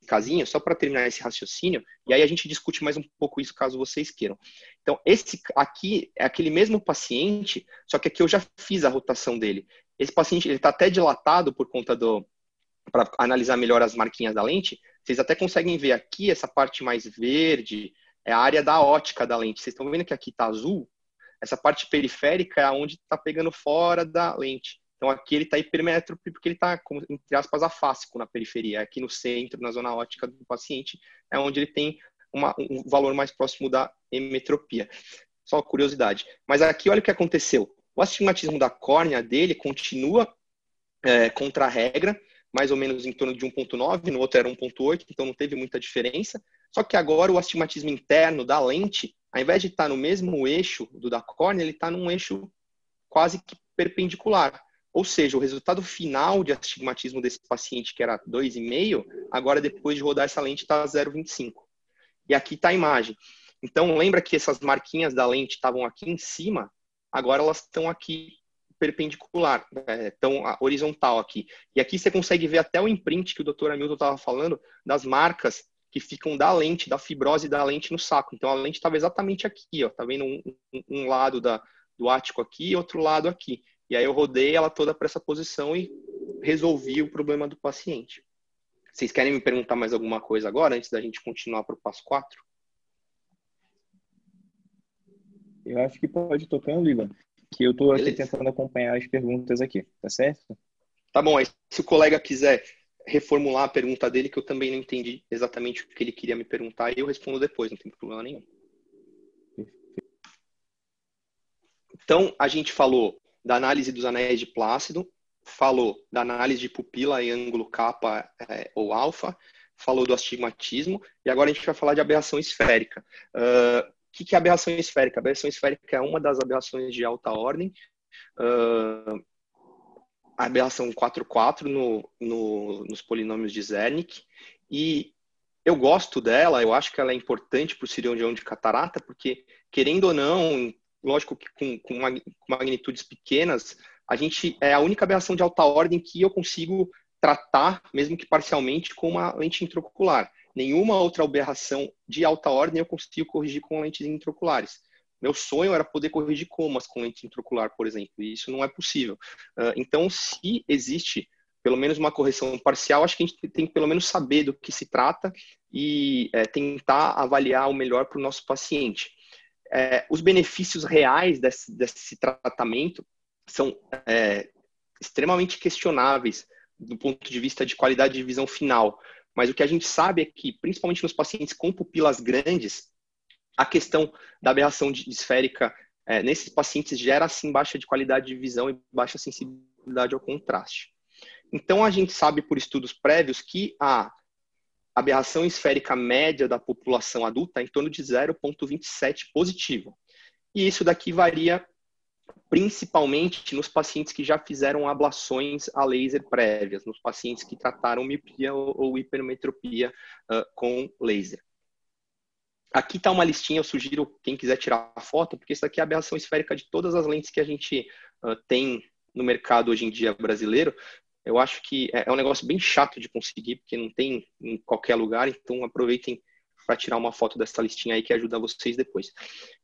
casinho, só para terminar esse raciocínio, e aí a gente discute mais um pouco isso, caso vocês queiram. Então, esse aqui é aquele mesmo paciente, só que aqui eu já fiz a rotação dele. Esse paciente, ele está até dilatado por conta para analisar melhor as marquinhas da lente, vocês até conseguem ver aqui, essa parte mais verde, é a área da ótica da lente. Vocês estão vendo que aqui está azul? Essa parte periférica é onde está pegando fora da lente. Então, aqui ele está hipermétrope porque ele está, entre aspas, afásico na periferia. Aqui no centro, na zona ótica do paciente, é onde ele tem um valor mais próximo da hemetropia. Só curiosidade. Mas aqui, olha o que aconteceu. O astigmatismo da córnea dele continua contra a regra, mais ou menos em torno de 1,9, no outro era 1,8, então não teve muita diferença. Só que agora o astigmatismo interno da lente, ao invés de estar no mesmo eixo do da córnea, ele está num eixo quase que perpendicular. Ou seja, o resultado final de astigmatismo desse paciente, que era 2,5, agora depois de rodar essa lente está 0,25. E aqui está a imagem. Então, lembra que essas marquinhas da lente estavam aqui em cima? Agora elas estão aqui perpendicular, estão horizontal aqui. E aqui você consegue ver até o imprint que o Dr. Hamilton estava falando, das marcas que ficam da lente, da fibrose da lente no saco. Então, a lente estava exatamente aqui, ó. Tá vendo um lado do ático aqui e outro lado aqui. E aí eu rodei ela toda para essa posição e resolvi o problema do paciente. Vocês querem me perguntar mais alguma coisa agora, antes da gente continuar para o passo 4? Eu acho que pode ir tocando, Ivan, que eu estou aqui Beleza. tentando acompanhar as perguntas aqui, tá certo? Tá bom, aí se o colega quiser reformular a pergunta dele, que eu também não entendi exatamente o que ele queria me perguntar, eu respondo depois, não tem problema nenhum. Então, a gente falou da análise dos anéis de Plácido, falou da análise de pupila em ângulo kappa ou alfa, falou do astigmatismo, e agora a gente vai falar de aberração esférica. O que é aberração esférica? A aberração esférica é uma das aberrações de alta ordem, a aberração 4,4 nos polinômios de Zernike, e eu gosto dela, eu acho que ela é importante para o cirurgião de catarata, porque, querendo ou não, lógico que com magnitudes pequenas, a gente é a única aberração de alta ordem que eu consigo tratar, mesmo que parcialmente, com uma lente intraocular. Nenhuma outra aberração de alta ordem eu consigo corrigir com lentes intraoculares. Meu sonho era poder corrigir comas com lente intraocular, por exemplo, e isso não é possível. Então, se existe pelo menos uma correção parcial, acho que a gente tem que pelo menos saber do que se trata e tentar avaliar o melhor para o nosso paciente. Os benefícios reais desse tratamento são extremamente questionáveis do ponto de vista de qualidade de visão final. Mas o que a gente sabe é que, principalmente nos pacientes com pupilas grandes, a questão da aberração esférica nesses pacientes gera, assim, baixa de qualidade de visão e baixa sensibilidade ao contraste. Então, a gente sabe por estudos prévios que a aberração esférica média da população adulta é em torno de 0,27 positivo. E isso daqui varia principalmente nos pacientes que já fizeram ablações a laser prévias, nos pacientes que trataram miopia ou hipermetropia com laser. Aqui está uma listinha, eu sugiro quem quiser tirar a foto, porque isso aqui é a aberração esférica de todas as lentes que a gente tem no mercado hoje em dia brasileiro. Eu acho que é um negócio bem chato de conseguir, porque não tem em qualquer lugar, então aproveitem para tirar uma foto dessa listinha aí que ajuda vocês depois.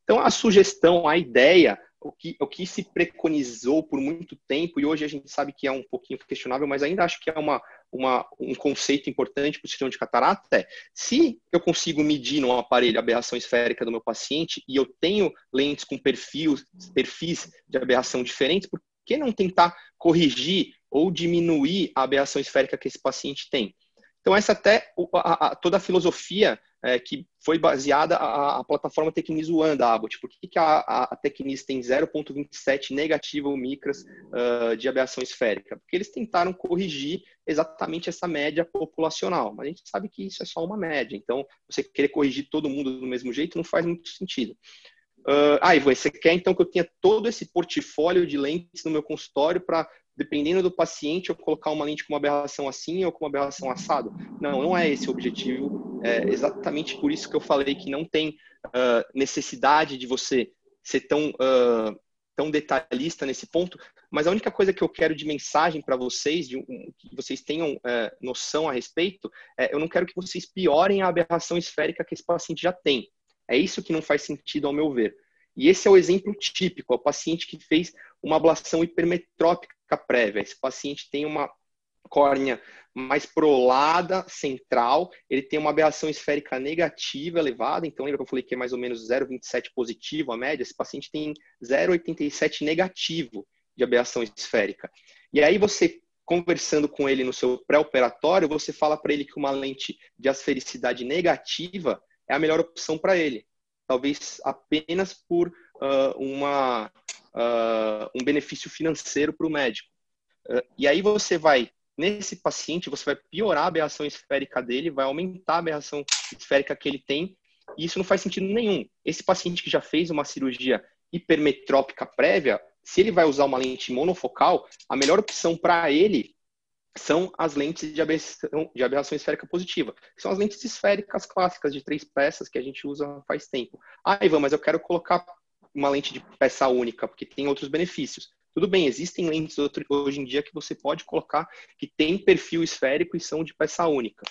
Então, a sugestão, a ideia, o que se preconizou por muito tempo, e hoje a gente sabe que é um pouquinho questionável, mas ainda acho que é um conceito importante para o cirurgião de catarata, se eu consigo medir no aparelho a aberração esférica do meu paciente e eu tenho lentes com perfis de aberração diferentes, por que não tentar corrigir ou diminuir a aberração esférica que esse paciente tem? Então, essa até toda a filosofia que foi baseada a plataforma Tecnis One da Abbott. Por que a Tecnis tem 0,27 negativo micras de aberração esférica? Porque eles tentaram corrigir exatamente essa média populacional, mas a gente sabe que isso é só uma média, então você querer corrigir todo mundo do mesmo jeito não faz muito sentido. Ivan, você quer então que eu tenha todo esse portfólio de lentes no meu consultório para, dependendo do paciente, eu colocar uma lente com uma aberração assim ou com uma aberração assado? Não, não é esse o objetivo. É exatamente por isso que eu falei que não tem necessidade de você ser tão detalhista nesse ponto, mas a única coisa que eu quero de mensagem para vocês, que vocês tenham noção a respeito, eu não quero que vocês piorem a aberração esférica que esse paciente já tem. É isso que não faz sentido ao meu ver. E esse é o exemplo típico, é o paciente que fez uma ablação hipermetrópica prévia. Esse paciente tem uma córnea mais prolada, central, ele tem uma aberração esférica negativa elevada, então lembra que eu falei que é mais ou menos 0,27 positivo a média? Esse paciente tem 0,87 negativo de aberração esférica. E aí você, conversando com ele no seu pré-operatório, você fala para ele que uma lente de asfericidade negativa é a melhor opção para ele. Talvez apenas por um benefício financeiro para o médico. E aí você vai nesse paciente você vai piorar a aberração esférica dele, vai aumentar a aberração esférica que ele tem, e isso não faz sentido nenhum. Esse paciente que já fez uma cirurgia hipermetrópica prévia, se ele vai usar uma lente monofocal, a melhor opção para ele são as lentes de aberração esférica positiva. São as lentes esféricas clássicas de 3 peças que a gente usa faz tempo. Ah, Ivan, mas eu quero colocar uma lente de peça única, porque tem outros benefícios. Tudo bem, existem lentes hoje em dia que você pode colocar que tem perfil esférico e são de peça única.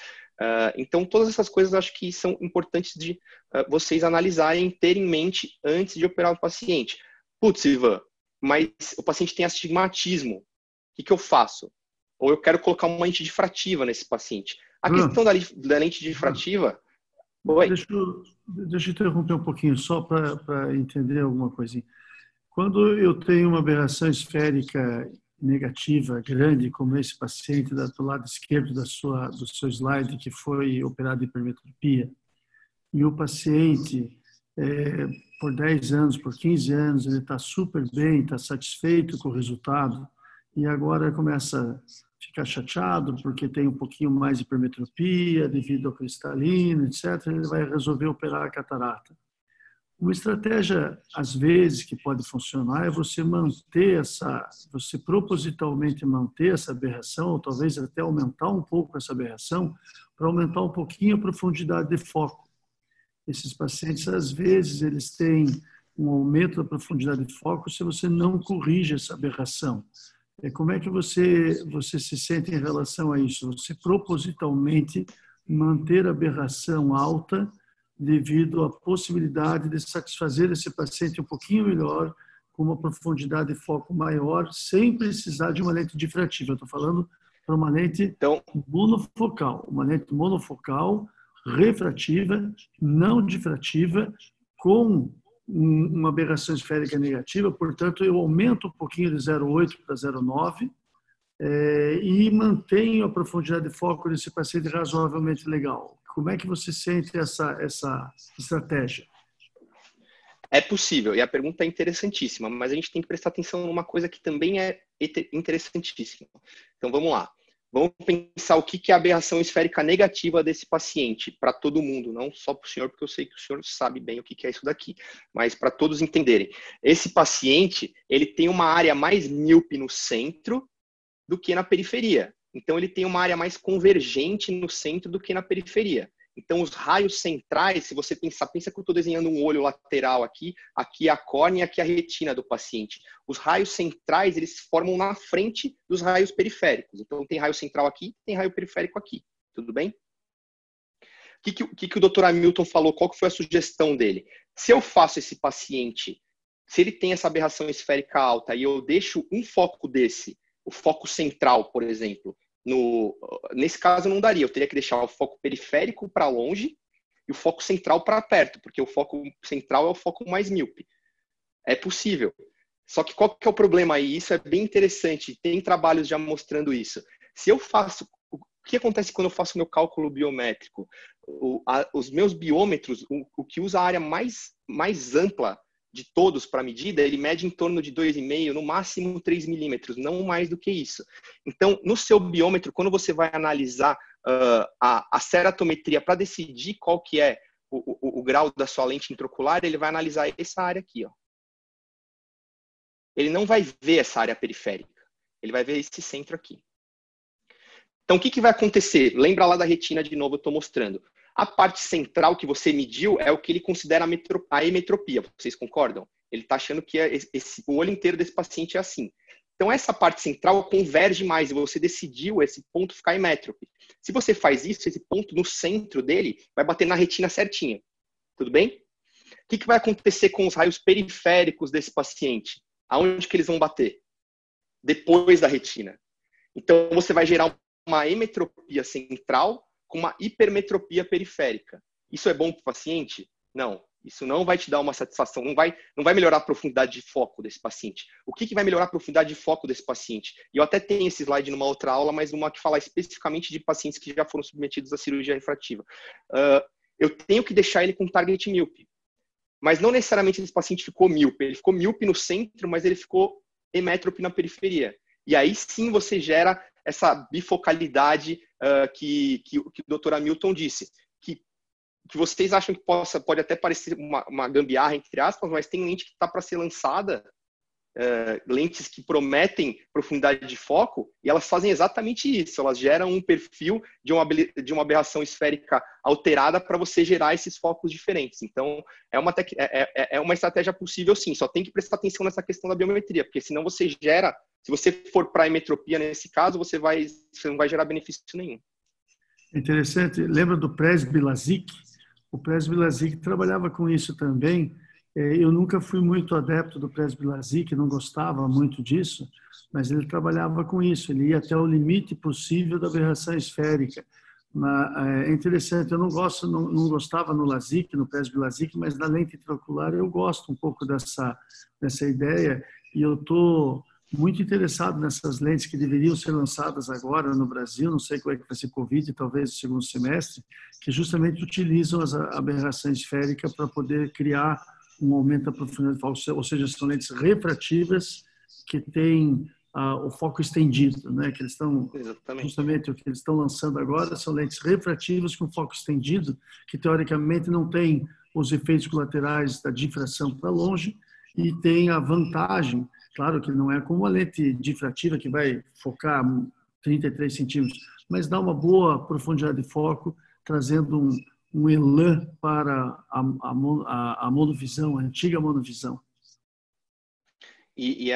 Então, todas essas coisas eu acho que são importantes de vocês analisarem, terem em mente antes de operar o paciente. Putz, Ivan, mas o paciente tem astigmatismo. O que eu faço? Ou eu quero colocar uma lente difrativa nesse paciente. A questão da lente difrativa... Oi? Deixa eu interromper um pouquinho, só para entender alguma coisinha. Quando eu tenho uma aberração esférica negativa grande, como esse paciente do lado esquerdo do seu slide, que foi operado de hipermetropia, e o paciente, por 10 anos, por 15 anos, ele está super bem, está satisfeito com o resultado, e agora começa a ficar chateado porque tem um pouquinho mais de hipermetropia devido ao cristalino, etc., ele vai resolver operar a catarata. Uma estratégia, às vezes, que pode funcionar é você você propositalmente manter essa aberração, ou talvez até aumentar um pouco essa aberração, para aumentar um pouquinho a profundidade de foco. Esses pacientes, às vezes, eles têm um aumento da profundidade de foco se você não corrige essa aberração. Como é que você se sente em relação a isso? Você propositalmente manter a aberração alta devido à possibilidade de satisfazer esse paciente um pouquinho melhor, com uma profundidade de foco maior, sem precisar de uma lente difrativa. Eu estou falando para uma lente monofocal, refrativa, não difrativa, com uma aberração esférica negativa, portanto, eu aumento um pouquinho de 0,8 para 0,9 e mantenho a profundidade de foco desse paciente razoavelmente legal. Como é que você sente essa estratégia? É possível, e a pergunta é interessantíssima, mas a gente tem que prestar atenção numa coisa que também é interessantíssima. Então, vamos lá. Vamos pensar o que é a aberração esférica negativa desse paciente, para todo mundo, não só para o senhor, porque eu sei que o senhor sabe bem o que é isso daqui, mas para todos entenderem. Esse paciente, ele tem uma área mais míope no centro do que na periferia. Então, ele tem uma área mais convergente no centro do que na periferia. Então, os raios centrais, se você pensa que eu estou desenhando um olho lateral aqui é a córnea e aqui é a retina do paciente. Os raios centrais, eles se formam na frente dos raios periféricos. Então, tem raio central aqui, tem raio periférico aqui. Tudo bem? O que o Dr. Hamilton falou? Qual que foi a sugestão dele? Se eu faço esse paciente, se ele tem essa aberração esférica alta e eu deixo um foco desse, o foco central, por exemplo, nesse caso não daria, eu teria que deixar o foco periférico para longe e o foco central para perto, porque o foco central é o foco mais míope. É possível. Só que qual que é o problema aí? Isso é bem interessante, tem trabalhos já mostrando isso. Se eu faço, o que acontece quando eu faço meu cálculo biométrico? Os meus biômetros, o que usa a área mais ampla de todos para medida, ele mede em torno de 2,5, no máximo 3 milímetros, não mais do que isso. Então, no seu biômetro, quando você vai analisar a ceratometria para decidir qual que é o grau da sua lente intraocular, ele vai analisar essa área aqui, ó. Ele não vai ver essa área periférica, ele vai ver esse centro aqui. Então, o que vai acontecer? Lembra lá da retina de novo, eu estou mostrando. A parte central que você mediu é o que ele considera a emetropia. Vocês concordam? Ele está achando que o olho inteiro desse paciente é assim. Então, essa parte central converge mais e você decidiu esse ponto ficar emétrope. Se você faz isso, esse ponto no centro dele vai bater na retina certinha. Tudo bem? O que vai acontecer com os raios periféricos desse paciente? Aonde que eles vão bater? Depois da retina. Então, você vai gerar uma emetropia central com uma hipermetropia periférica. Isso é bom para o paciente? Não. Isso não vai te dar uma satisfação, não vai melhorar a profundidade de foco desse paciente. O que vai melhorar a profundidade de foco desse paciente? E eu até tenho esse slide numa outra aula, mas uma que fala especificamente de pacientes que já foram submetidos à cirurgia refrativa. Eu tenho que deixar ele com target míope. Mas não necessariamente esse paciente ficou míope. Ele ficou míope no centro, mas ele ficou emétrope na periferia. E aí sim você gera essa bifocalidade que o Dr. Hamilton disse, que vocês acham que pode até parecer uma gambiarra, entre aspas, mas tem lente que está para ser lançada, lentes que prometem profundidade de foco, e elas fazem exatamente isso, elas geram um perfil de uma aberração esférica alterada para você gerar esses focos diferentes. Então, é uma estratégia possível sim, só tem que prestar atenção nessa questão da biometria, porque senão você gera, se você for para a emetropia nesse caso, você não vai gerar benefício nenhum. Interessante, lembra do Presby-Lazic? O Presby-Lazic trabalhava com isso também. Eu nunca fui muito adepto do Presby-Lazic, não gostava muito disso, mas ele trabalhava com isso, ele ia até o limite possível da aberração esférica. É interessante, eu não gostava no Lazic, no Presby-Lazic, mas na lente intraocular eu gosto um pouco dessa ideia, e eu estou muito interessado nessas lentes que deveriam ser lançadas agora no Brasil, não sei como é que vai ser Covid, talvez no segundo semestre, que justamente utilizam a aberração esférica para poder criar um aumento da profundidade de foco, ou seja, são lentes refrativas que têm o foco estendido, né? Que eles estão, justamente o que eles estão lançando agora são lentes refrativas com foco estendido, que teoricamente não tem os efeitos colaterais da difração para longe e tem a vantagem, claro que não é como a lente difrativa que vai focar 33 centímetros, mas dá uma boa profundidade de foco, trazendo um elan para a monovisão, a antiga monovisão. E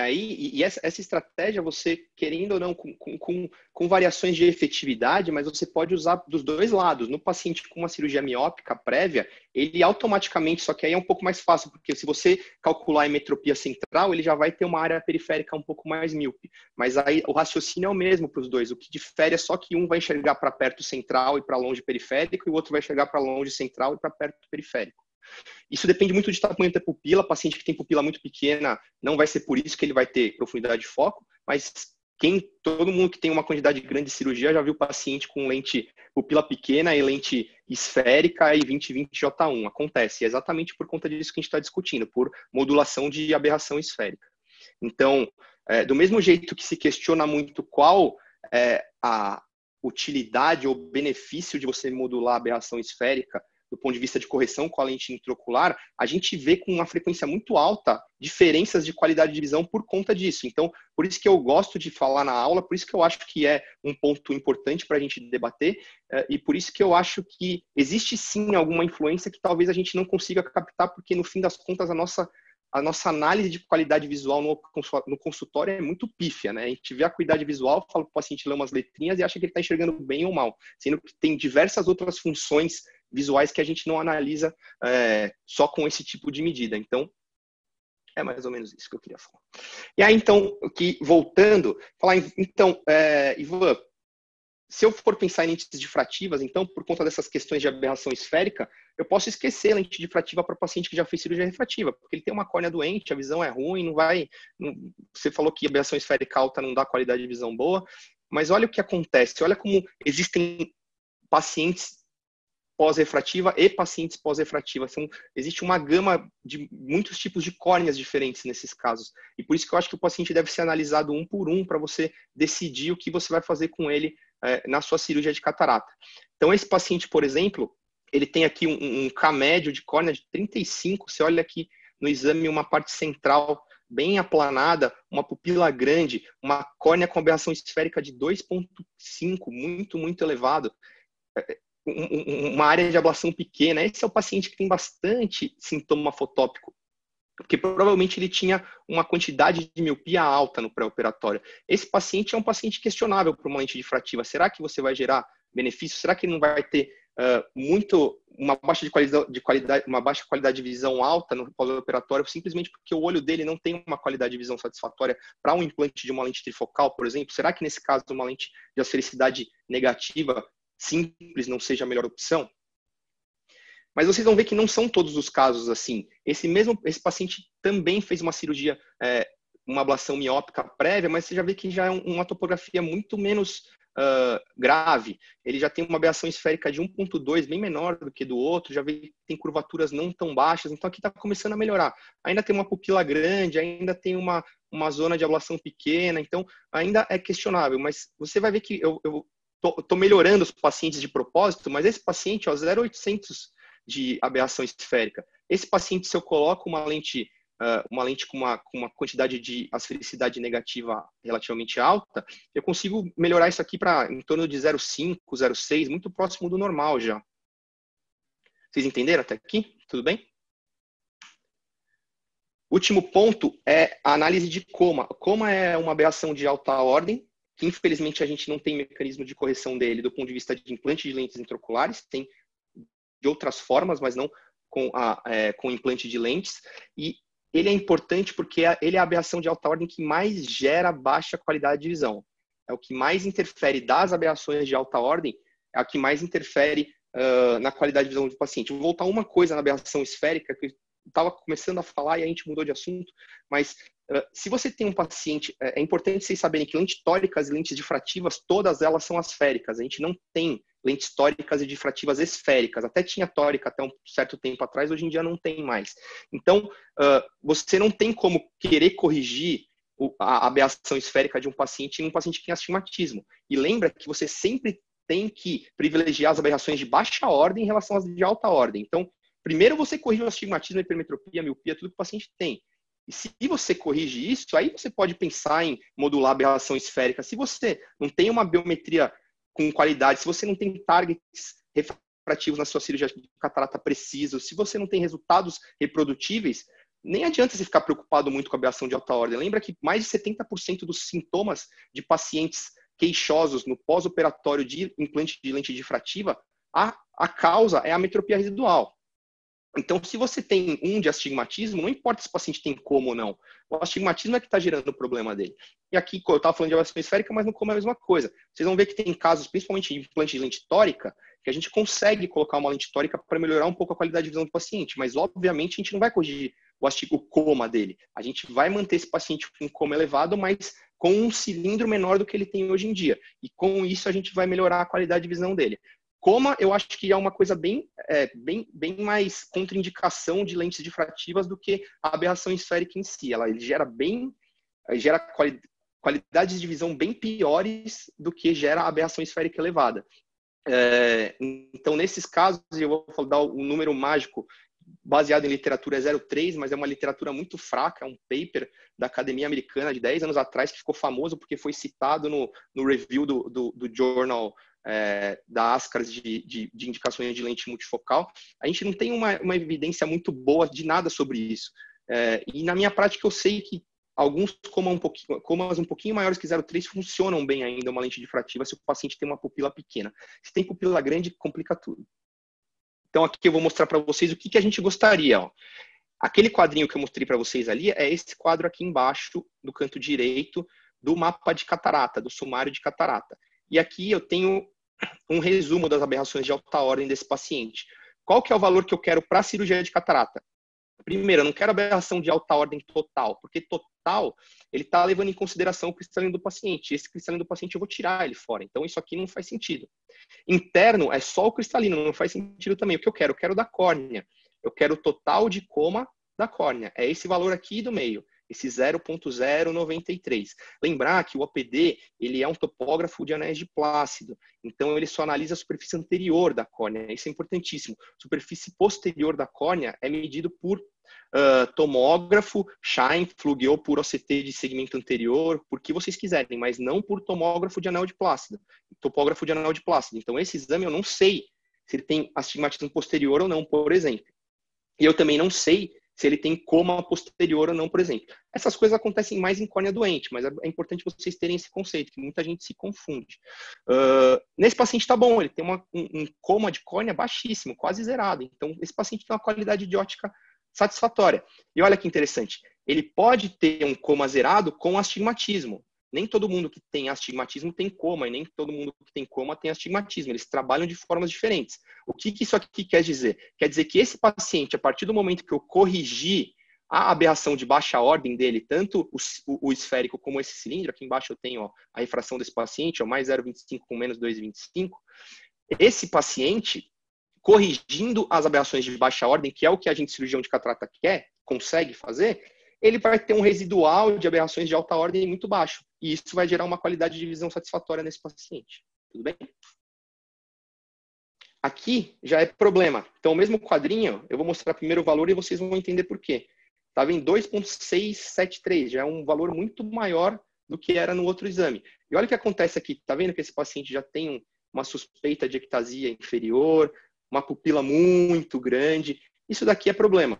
essa estratégia, você, querendo ou não, com variações de efetividade, mas você pode usar dos dois lados. No paciente com uma cirurgia miópica prévia, ele automaticamente, só que aí é um pouco mais fácil, porque se você calcular a emetropia central, ele já vai ter uma área periférica um pouco mais míope. Mas aí o raciocínio é o mesmo para os dois. O que difere é só que um vai enxergar para perto central e para longe periférico, e o outro vai enxergar para longe central e para perto periférico. Isso depende muito do tamanho da pupila. Paciente que tem pupila muito pequena, não vai ser por isso que ele vai ter profundidade de foco, mas todo mundo que tem uma quantidade grande de cirurgia já viu paciente com lente pupila pequena e lente esférica e 20/20 J1. Acontece, é exatamente por conta disso que a gente está discutindo, por modulação de aberração esférica. Então, do mesmo jeito que se questiona muito qual é a utilidade ou benefício de você modular a aberração esférica do ponto de vista de correção com a lente intraocular, a gente vê com uma frequência muito alta diferenças de qualidade de visão por conta disso. Então, por isso que eu gosto de falar na aula, por isso que eu acho que é um ponto importante para a gente debater, e por isso que eu acho que existe sim alguma influência que talvez a gente não consiga captar, porque no fim das contas a nossa análise de qualidade visual no consultório é muito pífia, né? A gente vê a qualidade visual, fala para o paciente ler umas letrinhas e acha que ele está enxergando bem ou mal, sendo que tem diversas outras funções visuais que a gente não analisa só com esse tipo de medida. Então, é mais ou menos isso que eu queria falar. E aí, então, voltando, Ivan, se eu for pensar em lentes difrativas, então, por conta dessas questões de aberração esférica, eu posso esquecer a lente difrativa para o paciente que já fez cirurgia refrativa, porque ele tem uma córnea doente, a visão é ruim, você falou que a aberração esférica alta não dá qualidade de visão boa, mas olha o que acontece, olha como existem pacientes pós-refrativa e pacientes pós-refrativa. Existe uma gama de muitos tipos de córneas diferentes nesses casos. E por isso que eu acho que o paciente deve ser analisado um por um para você decidir o que você vai fazer com ele na sua cirurgia de catarata. Então, esse paciente, por exemplo, ele tem aqui um K médio de córnea de 35. Você olha aqui no exame uma parte central bem aplanada, uma pupila grande, uma córnea com aberração esférica de 2,5, muito, muito elevado. Uma área de ablação pequena. Esse é o paciente que tem bastante sintoma fotópico, porque provavelmente ele tinha uma quantidade de miopia alta no pré-operatório. Esse paciente é um paciente questionável para uma lente difrativa. Será que você vai gerar benefício? Será que ele não vai ter uma baixa qualidade de visão alta no pós-operatório, simplesmente porque o olho dele não tem uma qualidade de visão satisfatória para um implante de uma lente trifocal, por exemplo? Será que nesse caso uma lente de asfericidade negativa simples não seja a melhor opção? Mas vocês vão ver que não são todos os casos assim. Esse paciente também fez uma cirurgia, uma ablação miópica prévia, mas você já vê que já é uma topografia muito menos grave, ele já tem uma aberração esférica de 1.2, bem menor do que do outro, já tem curvaturas não tão baixas, então aqui está começando a melhorar. Ainda tem uma pupila grande, ainda tem uma zona de ablação pequena, então ainda é questionável, mas você vai ver que eu tô melhorando os pacientes de propósito, mas esse paciente, ó, 0,800 de aberração esférica. Esse paciente, se eu coloco uma lente com uma quantidade de asfericidade negativa relativamente alta, eu consigo melhorar isso aqui para em torno de 0,5, 0,6, muito próximo do normal já. Vocês entenderam até aqui? Tudo bem? Último ponto é a análise de coma. Coma é uma aberração de alta ordem, que infelizmente a gente não tem mecanismo de correção dele do ponto de vista de implante de lentes intraoculares, tem de outras formas, mas não com implante de lentes, e ele é importante porque ele é a aberração de alta ordem que mais gera baixa qualidade de visão. É o que mais interfere das aberrações de alta ordem, é a que mais interfere na qualidade de visão do paciente. Vou voltar uma coisa na aberração esférica, que eu estava começando a falar e a gente mudou de assunto, mas se você tem um paciente, é importante vocês saberem que lentes tóricas e lentes difrativas, todas elas são asféricas. A gente não tem lentes tóricas e difrativas esféricas. Até tinha tórica até um certo tempo atrás, hoje em dia não tem mais. Então, você não tem como querer corrigir a aberração esférica de um paciente em um paciente que tem astigmatismo. E lembra que você sempre tem que privilegiar as aberrações de baixa ordem em relação às de alta ordem. Então, primeiro você corrige o astigmatismo, a hipermetropia, a miopia, tudo que o paciente tem. E se você corrige isso, aí você pode pensar em modular a aberração esférica. Se você não tem uma biometria com qualidade, se você não tem targets refrativos na sua cirurgia de catarata precisos, se você não tem resultados reprodutíveis, nem adianta você ficar preocupado muito com a aberração de alta ordem. Lembra que mais de 70% dos sintomas de pacientes queixosos no pós-operatório de implante de lente difrativa, a causa é a metropia residual. Então, se você tem um de astigmatismo, não importa se o paciente tem coma ou não. O astigmatismo é que está gerando o problema dele. E aqui, eu estava falando de aberração esférica, mas no coma é a mesma coisa. Vocês vão ver que tem casos, principalmente de implante de lente tórica, que a gente consegue colocar uma lente tórica para melhorar um pouco a qualidade de visão do paciente. Mas, obviamente, a gente não vai corrigir o coma dele. A gente vai manter esse paciente com coma elevado, mas com um cilindro menor do que ele tem hoje em dia. E com isso, a gente vai melhorar a qualidade de visão dele. Coma, eu acho que é uma coisa bem mais contraindicação de lentes difrativas do que a aberração esférica em si. Ele gera qualidades de visão bem piores do que gera a aberração esférica elevada. Então, nesses casos, eu vou dar um número mágico baseado em literatura 0,3, mas é uma literatura muito fraca, é um paper da Academia Americana de 10 anos atrás que ficou famoso porque foi citado no review do Journal da ASCRS de indicações de lente multifocal. A gente não tem uma evidência muito boa de nada sobre isso. E na minha prática eu sei que alguns comas um pouquinho maiores que 0,3 funcionam bem ainda uma lente difrativa se o paciente tem uma pupila pequena. Se tem pupila grande, complica tudo. Então aqui eu vou mostrar para vocês o que a gente gostaria. Ó. Aquele quadrinho que eu mostrei para vocês ali é esse quadro aqui embaixo, do canto direito, do mapa de catarata, do sumário de catarata. E aqui eu tenho um resumo das aberrações de alta ordem desse paciente. Qual que é o valor que eu quero para a cirurgia de catarata? Primeiro, eu não quero aberração de alta ordem total, porque total, ele está levando em consideração o cristalino do paciente. Esse cristalino do paciente eu vou tirar ele fora. Então, isso aqui não faz sentido. Interno é só o cristalino, não faz sentido também. O que eu quero da córnea. Eu quero o total de coma da córnea. É esse valor aqui do meio. Esse 0,093. Lembrar que o OPD, ele é um topógrafo de anéis de Plácido. Então, ele só analisa a superfície anterior da córnea. Isso é importantíssimo. Superfície posterior da córnea é medido por tomógrafo, Scheimpflug ou por OCT de segmento anterior, por que vocês quiserem, mas não por tomógrafo de anel de Plácido. Topógrafo de anel de Plácido. Então, esse exame eu não sei se ele tem astigmatismo posterior ou não, por exemplo. E eu também não sei se ele tem coma posterior ou não, por exemplo. Essas coisas acontecem mais em córnea doente, mas é importante vocês terem esse conceito, que muita gente se confunde. Nesse paciente está bom, ele tem um coma de córnea baixíssimo, quase zerado. Então, esse paciente tem uma qualidade de ótica satisfatória. E olha que interessante, ele pode ter um coma zerado com astigmatismo. Nem todo mundo que tem astigmatismo tem coma, e nem todo mundo que tem coma tem astigmatismo. Eles trabalham de formas diferentes. O que isso aqui quer dizer? Quer dizer que esse paciente, a partir do momento que eu corrigir a aberração de baixa ordem dele, tanto o esférico como esse cilindro, aqui embaixo eu tenho ó, a refração desse paciente, ó, mais 0,25 com menos 2,25, esse paciente, corrigindo as aberrações de baixa ordem, que é o que a gente cirurgião de catarata consegue fazer, ele vai ter um residual de aberrações de alta ordem muito baixo, e isso vai gerar uma qualidade de visão satisfatória nesse paciente. Tudo bem? Aqui já é problema. Então, o mesmo quadrinho, eu vou mostrar primeiro o valor e vocês vão entender por quê. Estava em 2,673, já é um valor muito maior do que era no outro exame. E olha o que acontece aqui. Está vendo que esse paciente já tem uma suspeita de ectasia inferior, uma pupila muito grande. Isso daqui é problema.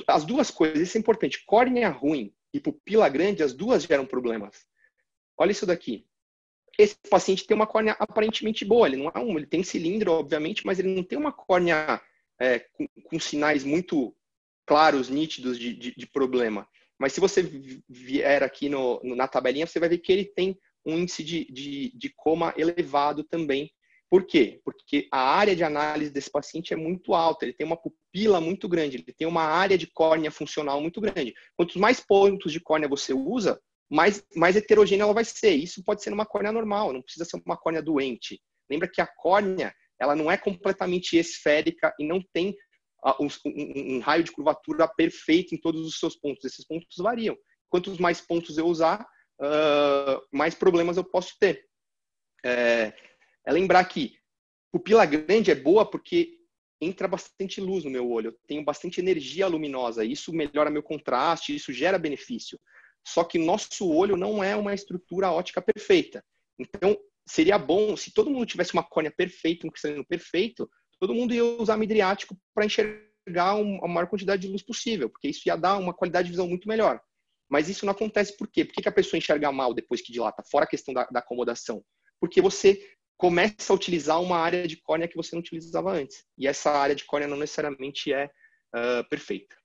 As duas coisas, isso é importante. Córnea ruim e pupila grande, as duas geram problemas. Olha isso daqui. Esse paciente tem uma córnea aparentemente boa. Ele não é ele tem cilindro, obviamente, mas ele não tem uma córnea com sinais muito claros, nítidos de problema. Mas se você vier aqui na tabelinha, você vai ver que ele tem um índice de coma elevado também. Por quê? Porque a área de análise desse paciente é muito alta, ele tem uma pupila muito grande, ele tem uma área de córnea funcional muito grande. Quantos mais pontos de córnea você usa, mais heterogênea ela vai ser. Isso pode ser uma córnea normal, não precisa ser uma córnea doente. Lembra que a córnea, ela não é completamente esférica e não tem um raio de curvatura perfeito em todos os seus pontos. Esses pontos variam. Quantos mais pontos eu usar, mais problemas eu posso ter. É lembrar que pupila grande é boa porque entra bastante luz no meu olho. Eu tenho bastante energia luminosa. Isso melhora meu contraste, isso gera benefício. Só que nosso olho não é uma estrutura óptica perfeita. Então, seria bom, se todo mundo tivesse uma córnea perfeita, um cristalino perfeito, todo mundo ia usar midriático para enxergar a maior quantidade de luz possível, porque isso ia dar uma qualidade de visão muito melhor. Mas isso não acontece por quê? Por que a pessoa enxerga mal depois que dilata? Fora a questão da acomodação. Porque você começa a utilizar uma área de córnea que você não utilizava antes. E essa área de córnea não necessariamente é perfeita.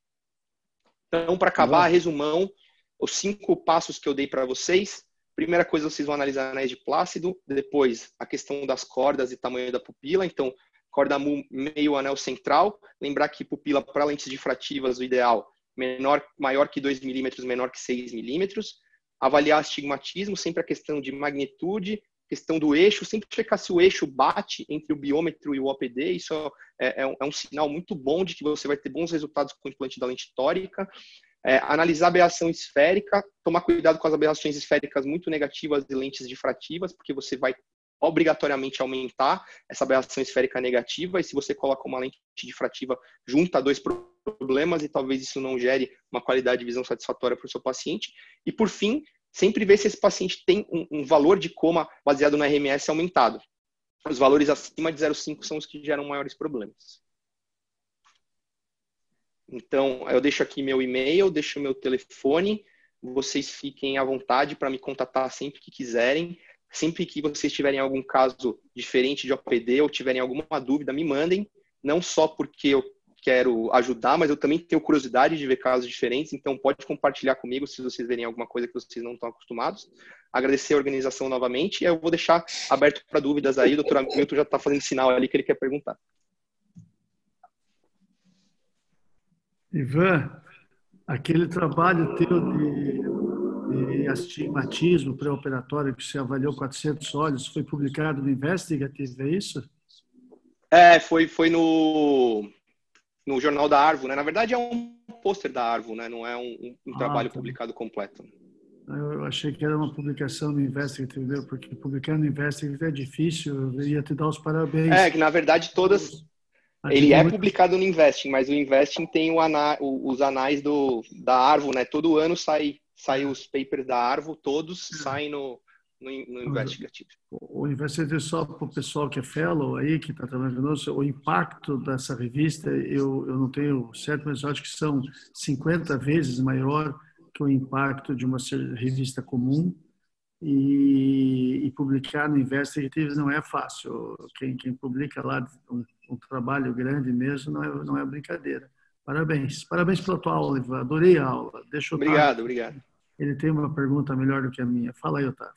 Então, para acabar, resumão, os 5 passos que eu dei para vocês. Primeira coisa, vocês vão analisar anéis de Plácido. Depois, a questão das cordas e tamanho da pupila. Então, corda meio anel central. Lembrar que pupila para lentes difrativas, o ideal, maior que 2 milímetros, menor que 6 milímetros. Avaliar astigmatismo, sempre a questão de magnitude, questão do eixo, sempre checar se o eixo bate entre o biômetro e o OPD. Isso é um sinal muito bom de que você vai ter bons resultados com o implante da lente tórica. Analisar a aberração esférica, tomar cuidado com as aberrações esféricas muito negativas e lentes difrativas, porque você vai obrigatoriamente aumentar essa aberração esférica negativa, e se você coloca uma lente difrativa, junta 2 problemas e talvez isso não gere uma qualidade de visão satisfatória para o seu paciente. E por fim, sempre ver se esse paciente tem um valor de coma baseado no RMS aumentado. Os valores acima de 0,5 são os que geram maiores problemas. Então, eu deixo aqui meu e-mail, deixo meu telefone, vocês fiquem à vontade para me contatar sempre que quiserem. Sempre que vocês tiverem algum caso diferente de OPD ou tiverem alguma dúvida, me mandem. Não só porque eu quero ajudar, mas eu também tenho curiosidade de ver casos diferentes, então pode compartilhar comigo se vocês verem alguma coisa que vocês não estão acostumados. Agradecer a organização novamente e eu vou deixar aberto para dúvidas aí. O doutor Hamilton já está fazendo sinal ali que ele quer perguntar. Ivan, aquele trabalho teu de astigmatismo pré-operatório que você avaliou 400 olhos foi publicado no Investigative, é isso? Foi no Jornal da Arvo, né? Na verdade é um pôster da Arvo, né? Não é um trabalho publicado completo. Eu achei que era uma publicação no Investigative, porque publicar no Investigative é difícil, eu ia te dar os parabéns. Que na verdade todas... Ele é publicado no Investing, mas o Investing tem os anais da Arvo, né? Todo ano sai os papers da Arvo, todos saem no Investigative. O Investigative, só para o pessoal que é fellow aí, que está trabalhando conosco, o impacto dessa revista, eu não tenho certo, mas eu acho que são 50 vezes maior que o impacto de uma revista comum. E publicar no Investigative não é fácil. Quem publica lá um trabalho grande mesmo não é brincadeira. Parabéns pela tua aula, Ivan. Adorei a aula. Obrigado. Ele tem uma pergunta melhor do que a minha. Fala aí, Otávio.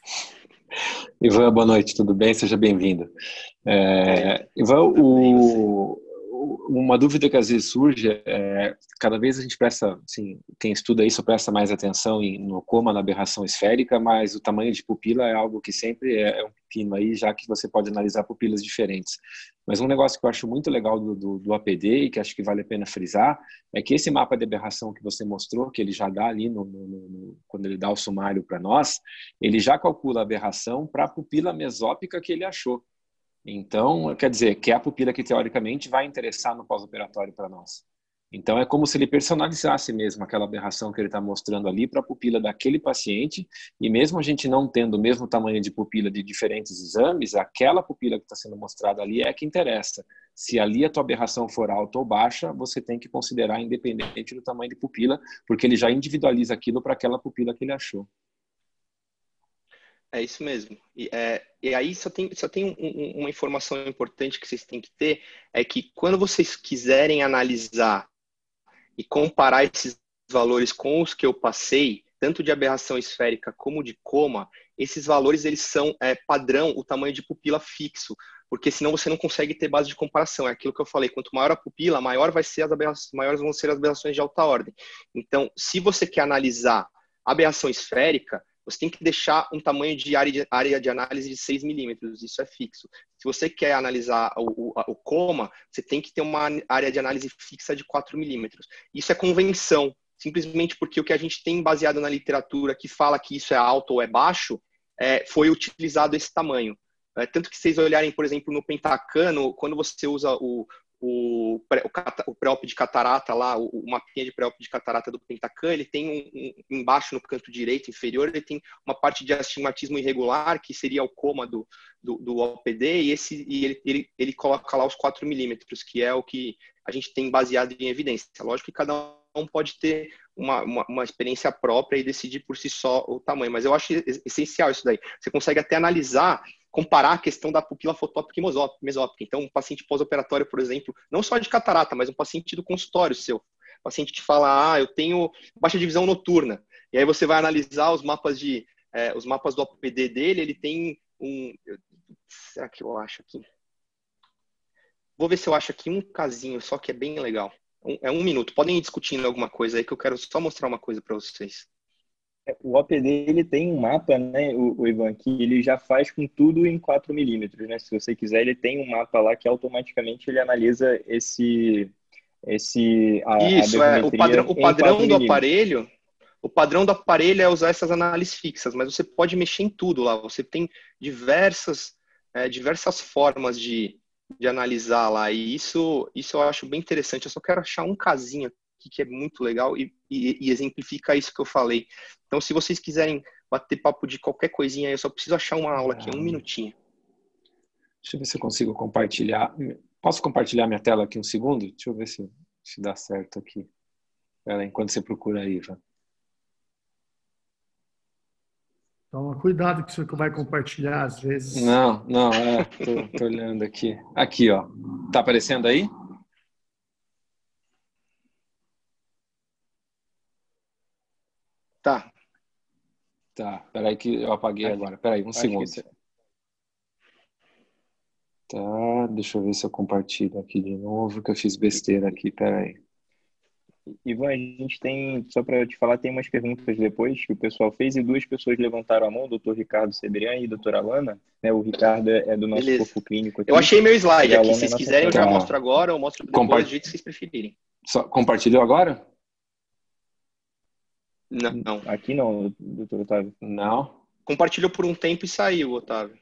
Ivan, boa noite, tudo bem? Seja bem-vindo. Ivan, uma dúvida que às vezes surge cada vez a gente presta, assim, quem estuda isso presta mais atenção no coma, na aberração esférica, mas o tamanho de pupila é algo que sempre é um pepino aí, já que você pode analisar pupilas diferentes. Mas um negócio que eu acho muito legal do APD e que acho que vale a pena frisar é que esse mapa de aberração que você mostrou, que ele já dá ali quando ele dá o sumário para nós, ele já calcula a aberração para a pupila mesópica que ele achou. Então, quer dizer, que é a pupila que teoricamente vai interessar no pós-operatório para nós. Então, é como se ele personalizasse mesmo aquela aberração que ele está mostrando ali para a pupila daquele paciente, e mesmo a gente não tendo o mesmo tamanho de pupila de diferentes exames, aquela pupila que está sendo mostrada ali é que interessa. Se ali a tua aberração for alta ou baixa, você tem que considerar independente do tamanho de pupila, porque ele já individualiza aquilo para aquela pupila que ele achou. É isso mesmo. E aí só tem uma informação importante que vocês têm que ter, é que quando vocês quiserem analisar e comparar esses valores com os que eu passei, tanto de aberração esférica como de coma, esses valores eles são padrão, o tamanho de pupila fixo, porque senão você não consegue ter base de comparação. É aquilo que eu falei, quanto maior a pupila, maiores vão ser as aberrações de alta ordem. Então, se você quer analisar aberração esférica, você tem que deixar um tamanho de área de análise de 6 milímetros, isso é fixo. Se você quer analisar o coma, você tem que ter uma área de análise fixa de 4 milímetros. Isso é convenção, simplesmente porque o que a gente tem baseado na literatura que fala que isso é alto ou é baixo, foi utilizado esse tamanho. Tanto que vocês olharem, por exemplo, no Pentacano, quando você usa o pré-op de catarata lá, o mapinha de pré-op de catarata do Pentacan, ele tem embaixo no canto direito inferior, ele tem uma parte de astigmatismo irregular, que seria o coma do OPD, e ele coloca lá os 4 milímetros, que é o que a gente tem baseado em evidência. Lógico que cada um pode ter uma experiência própria e decidir por si só o tamanho, mas eu acho essencial isso daí. Você consegue até analisar, comparar a questão da pupila fotópica e mesópica. Então, um paciente pós-operatório, por exemplo, não só de catarata, mas um paciente do consultório seu. O paciente te fala, eu tenho baixa divisão noturna. E aí você vai analisar os mapas do OPD dele, ele tem será que eu acho aqui? Vou ver se eu acho aqui um casinho, só que é bem legal. É 1 minuto. Podem ir discutindo alguma coisa aí, que eu quero só mostrar uma coisa para vocês. O OPD ele tem um mapa, né, o Ivan, que ele já faz com tudo em 4 milímetros, né? Se você quiser, ele tem um mapa lá que automaticamente ele analisa o padrão do aparelho. O padrão do aparelho é usar essas análises fixas, mas você pode mexer em tudo lá. Você tem diversas formas de analisar lá, e isso eu acho bem interessante. Eu só quero achar um casinho aqui que é muito legal e exemplifica isso que eu falei. Então, se vocês quiserem bater papo de qualquer coisinha, eu só preciso achar uma aula aqui, 1 minutinho. Deixa eu ver se eu consigo compartilhar. Posso compartilhar minha tela aqui um segundo? Deixa eu ver se dá certo aqui. Espera, enquanto você procura aí, Ivan. Toma cuidado que isso que vai compartilhar às vezes. Não, tô olhando aqui. Aqui, ó. Tá aparecendo aí? Tá, peraí que eu apaguei agora. Peraí, um segundo. Tá, deixa eu ver se eu compartilho aqui de novo, que eu fiz besteira aqui, peraí. Ivan, a gente tem, só para te falar, tem umas perguntas depois que o pessoal fez e 2 pessoas levantaram a mão, o Dr. Ricardo Cebrian e a doutora Alana. Né? O Ricardo é do nosso corpo clínico aqui. Eu achei meu slide aqui, se vocês quiserem eu já mostro agora ou mostro depois, do jeito que vocês preferirem. Só compartilhou agora? Não. Aqui não, doutor Otávio. Não. Compartilhou por um tempo e saiu, Otávio.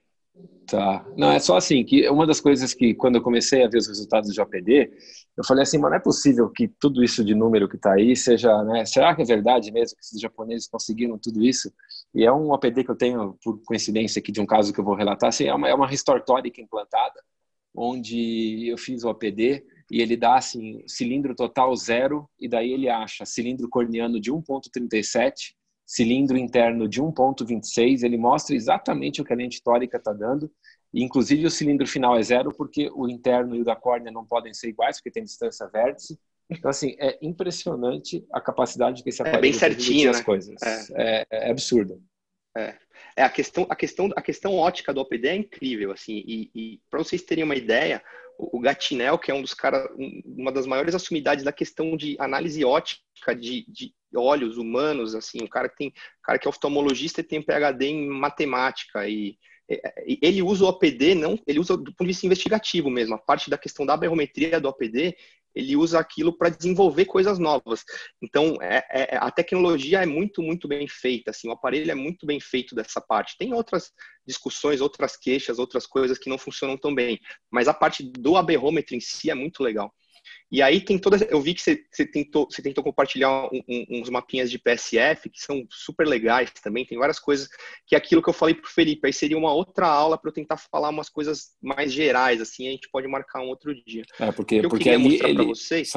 Tá. Não, é só assim, que uma das coisas que quando eu comecei a ver os resultados de OPD, eu falei assim, mas não é possível que tudo isso de número que está aí seja, né? Será que é verdade mesmo que esses japoneses conseguiram tudo isso? E é um OPD que eu tenho, por coincidência aqui de um caso que eu vou relatar, assim, é uma Restore tórica implantada, onde eu fiz o OPD e ele dá assim, cilindro total 0, e daí ele acha cilindro corneano de 1,37, cilindro interno de 1,26, ele mostra exatamente o que a lente tórica está dando, e inclusive o cilindro final é 0, porque o interno e o da córnea não podem ser iguais, porque tem distância vértice. Então, assim, é impressionante a capacidade que esse aparelho tem de repetir as coisas. É absurdo. A questão ótica do OPD é incrível, assim, e para vocês terem uma ideia, o Gatinel, que é um dos caras, uma das maiores assumidades da questão de análise ótica de olhos humanos, assim, um cara que é oftalmologista e tem PhD em matemática, e ele usa o OPD, ele usa do ponto de vista investigativo mesmo, a parte da questão da aberrometria do OPD, ele usa aquilo para desenvolver coisas novas. Então, a tecnologia é muito, muito bem feita, assim, o aparelho é muito bem feito dessa parte. Tem outras discussões, outras queixas, outras coisas que não funcionam tão bem, mas a parte do aberrômetro em si é muito legal. E aí tem todas, eu vi que você tentou compartilhar uns mapinhas de PSF que são super legais também, tem várias coisas que é aquilo que eu falei pro Felipe, aí seria uma outra aula para eu tentar falar umas coisas mais gerais, assim, a gente pode marcar um outro dia. Porque eu queria mostrar para vocês...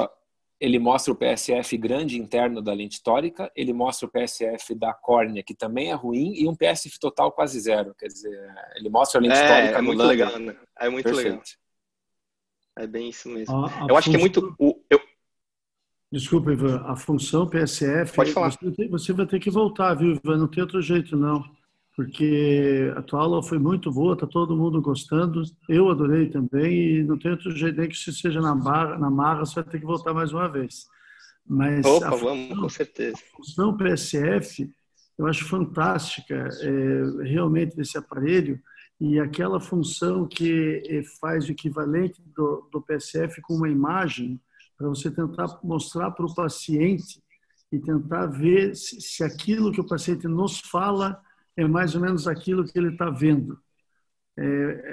Ele mostra o PSF grande interno da lente tórica, ele mostra o PSF da córnea, que também é ruim, e um PSF total quase zero, quer dizer, ele mostra a lente tórica anulando. Muito legal, né? É muito legal. É bem isso mesmo. Eu acho que é muito... Desculpa, Ivan, a função PSF... Pode falar. Você vai ter que voltar, viu, Ivan? Não tem outro jeito, não. Porque a tua aula foi muito boa, tá todo mundo gostando. Eu adorei também e não tem outro jeito, nem que se seja na marra, você vai ter que voltar mais uma vez. Mas vamos, com certeza. A função PSF, eu acho fantástica, realmente, desse aparelho. E aquela função que faz o equivalente do PSF com uma imagem, para você tentar mostrar para o paciente e tentar ver se aquilo que o paciente nos fala é mais ou menos aquilo que ele está vendo.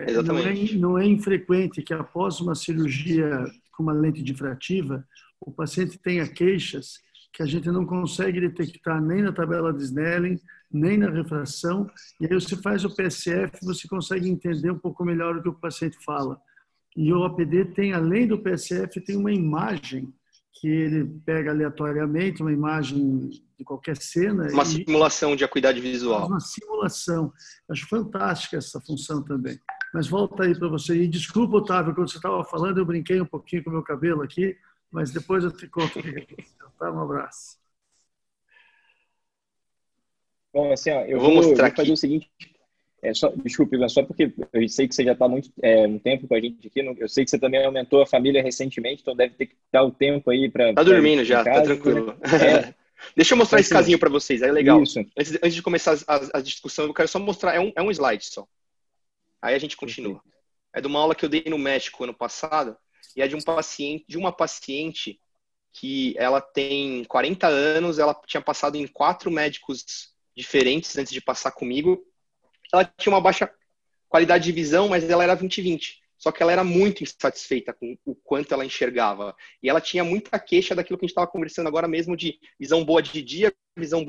Exatamente. Não é infrequente que após uma cirurgia com uma lente difrativa, o paciente tenha queixas que a gente não consegue detectar nem na tabela de Snellen, nem na refração, e aí você faz o PSF, você consegue entender um pouco melhor o que o paciente fala. E o APD tem, além do PSF, tem uma imagem que ele pega aleatoriamente, uma imagem de qualquer cena. Uma simulação de acuidade visual. Uma simulação. Acho fantástica essa função também. Mas volta aí para você. E desculpa, Otávio, quando você estava falando, eu brinquei um pouquinho com o meu cabelo aqui, mas depois eu te conto. Tá, um abraço. Bom, assim, ó, eu vou mostrar aqui. Fazer o seguinte. Desculpe, Ivan, só porque eu sei que você já está um tempo com a gente aqui, eu sei que você também aumentou a família recentemente, então deve ter que dar o tempo aí para... Tá dormindo já, casa, tá tranquilo. Né? Deixa eu mostrar esse casinho para vocês, é legal. Isso. Antes de começar a discussão, eu quero só mostrar, é um slide só. Aí a gente continua. É de uma aula que eu dei no México ano passado, e é de uma paciente que ela tem 40 anos, ela tinha passado em 4 médicos diferentes antes de passar comigo. Ela tinha uma baixa qualidade de visão, mas ela era 20/20. Só que ela era muito insatisfeita com o quanto ela enxergava. E ela tinha muita queixa daquilo que a gente estava conversando agora mesmo, de visão boa de dia, visão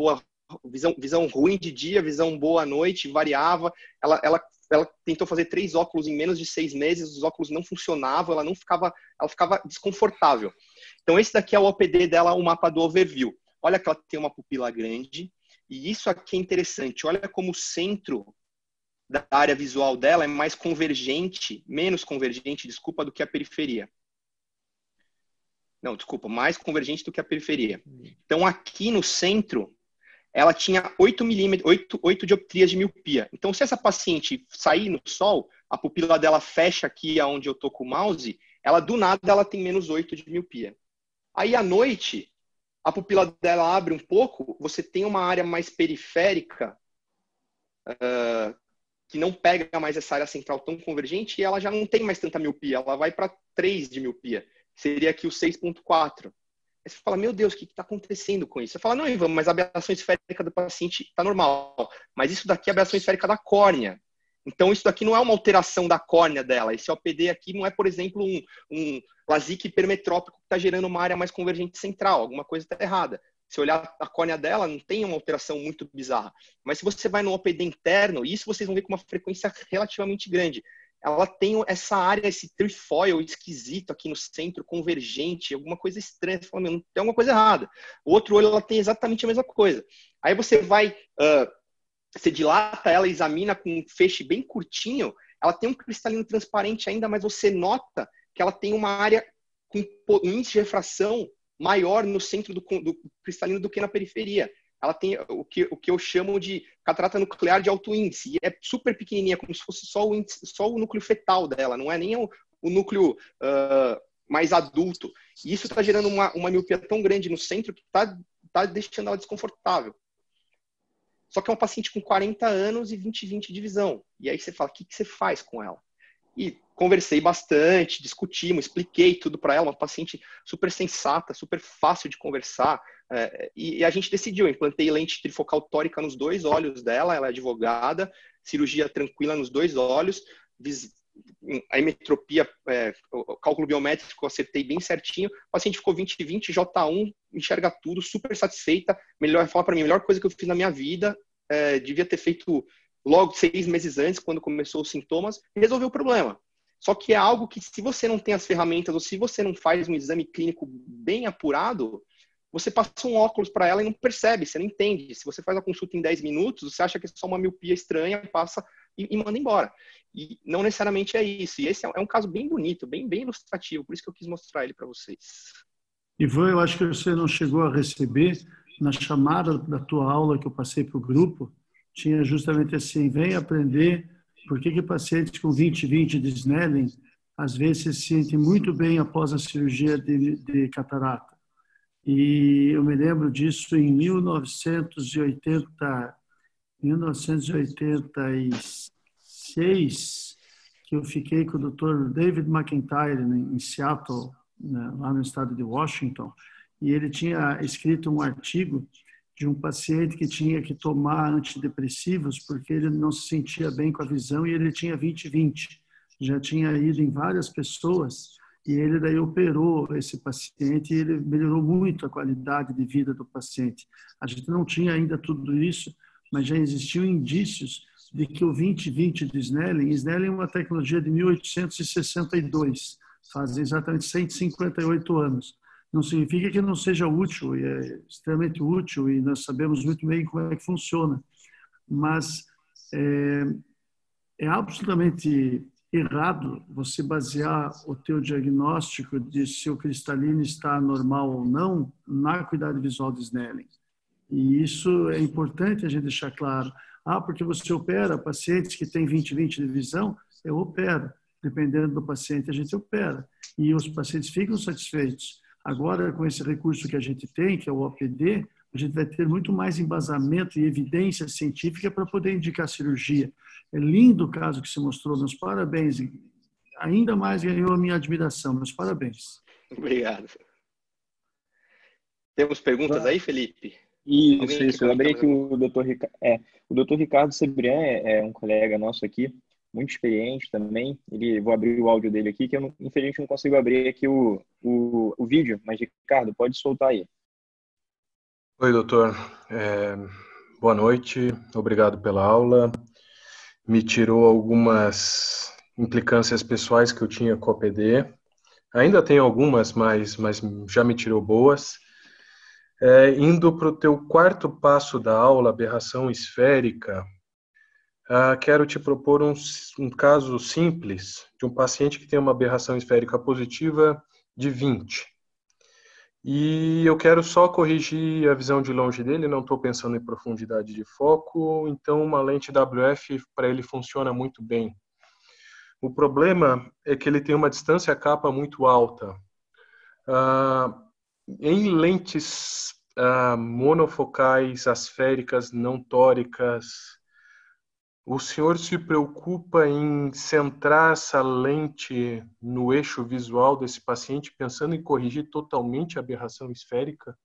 ruim de dia, visão boa à noite, variava. Ela tentou fazer 3 óculos em menos de 6 meses, os óculos não funcionavam, ela ficava desconfortável. Então esse daqui é o OPD dela, o mapa do overview. Olha que ela tem uma pupila grande, e isso aqui é interessante. Olha como o centro da área visual dela é mais convergente, menos convergente, desculpa, do que a periferia. Não, desculpa, mais convergente do que a periferia. Então, aqui no centro, ela tinha 8 dioptrias de miopia. Então, se essa paciente sair no sol, a pupila dela fecha aqui onde eu tô com o mouse, do nada ela tem menos 8 de miopia. Aí, à noite, a pupila dela abre um pouco, você tem uma área mais periférica, que não pega mais essa área central tão convergente, e ela já não tem mais tanta miopia, ela vai para 3 de miopia, seria aqui o 6.4. Aí você fala, meu Deus, o que está acontecendo com isso? Você fala, não, Ivan, mas a aberração esférica do paciente está normal, mas isso daqui é a aberração esférica da córnea. Então isso daqui não é uma alteração da córnea dela, esse OPD aqui não é, por exemplo, um LASIK hipermetrópico que está gerando uma área mais convergente central, alguma coisa está errada. Se olhar a córnea dela, não tem uma alteração muito bizarra. Mas se você vai no OPD interno, isso vocês vão ver com uma frequência relativamente grande. Ela tem essa área, esse trefoil esquisito aqui no centro, convergente, alguma coisa estranha. Você fala, tem alguma coisa errada. O outro olho, ela tem exatamente a mesma coisa. Aí você vai, você dilata ela, examina com um feixe bem curtinho, ela tem um cristalino transparente ainda, mas você nota que ela tem uma área com um índice de refração maior no centro do cristalino do que na periferia. ela tem o que eu chamo de catarata nuclear de alto índice, e é super pequenininha, como se fosse só o núcleo fetal dela, não é nem o núcleo mais adulto. E isso está gerando uma miopia tão grande no centro que está deixando ela desconfortável. Só que é uma paciente com 40 anos e 20/20 de visão. E aí você fala, o que você faz com ela? E conversei bastante, discutimos, expliquei tudo para ela, uma paciente super sensata, super fácil de conversar. E a gente decidiu, eu implantei lente trifocal tórica nos 2 olhos dela, ela é advogada, cirurgia tranquila nos 2 olhos, a hemetropia, o cálculo biométrico eu acertei bem certinho, o paciente ficou 20/20, J1, enxerga tudo, super satisfeita, fala para mim, a melhor coisa que eu fiz na minha vida, devia ter feito logo 6 meses antes, quando começou os sintomas, e resolveu o problema. Só que é algo que, se você não tem as ferramentas, ou se você não faz um exame clínico bem apurado, você passa um óculos para ela e não percebe, você não entende. Se você faz a consulta em 10 minutos, você acha que é só uma miopia estranha, passa e manda embora. E não necessariamente é isso. E esse é um caso bem bonito, bem ilustrativo, por isso que eu quis mostrar ele para vocês. Ivan, eu acho que você não chegou a receber, na chamada da tua aula que eu passei para o grupo, tinha justamente assim, vem aprender por que pacientes com 20/20 de Snellen às vezes se sentem muito bem após a cirurgia de catarata. E eu me lembro disso em 1986, que eu fiquei com o Dr. David McIntyre em Seattle, lá no estado de Washington, e ele tinha escrito um artigo de um paciente que tinha que tomar antidepressivos porque ele não se sentia bem com a visão e ele tinha 20/20. Já tinha ido em várias pessoas e ele daí operou esse paciente e ele melhorou muito a qualidade de vida do paciente. A gente não tinha ainda tudo isso, mas já existiam indícios de que o 20/20 de Snellen é uma tecnologia de 1862, faz exatamente 158 anos. Não significa que não seja útil, e é extremamente útil, e nós sabemos muito bem como é que funciona. Mas é absolutamente errado você basear o teu diagnóstico de se o cristalino está normal ou não na acuidade visual de Snellen. E isso é importante a gente deixar claro. Porque você opera pacientes que têm 20/20 de visão, eu opero. Dependendo do paciente, a gente opera. E os pacientes ficam satisfeitos. Agora, com esse recurso que a gente tem, que é o OPD, a gente vai ter muito mais embasamento e evidência científica para poder indicar cirurgia. É lindo o caso que se mostrou, meus parabéns. Ainda mais ganhou a minha admiração, meus parabéns. Obrigado. Temos perguntas aí, Felipe? Isso. Eu lembrei que o Dr. Ricardo Cebrian é um colega nosso aqui, muito experiente também. Vou abrir o áudio dele aqui, que eu infelizmente não consigo abrir aqui o vídeo, mas Ricardo, pode soltar aí. Oi, doutor. Boa noite, obrigado pela aula. Me tirou algumas implicâncias pessoais que eu tinha com a OPD. Ainda tenho algumas, mas já me tirou boas. Indo para o teu 4º passo da aula, aberração esférica, quero te propor um caso simples de um paciente que tem uma aberração esférica positiva de 20. E eu quero só corrigir a visão de longe dele, não estou pensando em profundidade de foco, então uma lente WF para ele funciona muito bem. O problema é que ele tem uma distância capa muito alta. Em lentes monofocais, asféricas, não tóricas, o senhor se preocupa em centrar essa lente no eixo visual desse paciente, pensando em corrigir totalmente a aberração esférica?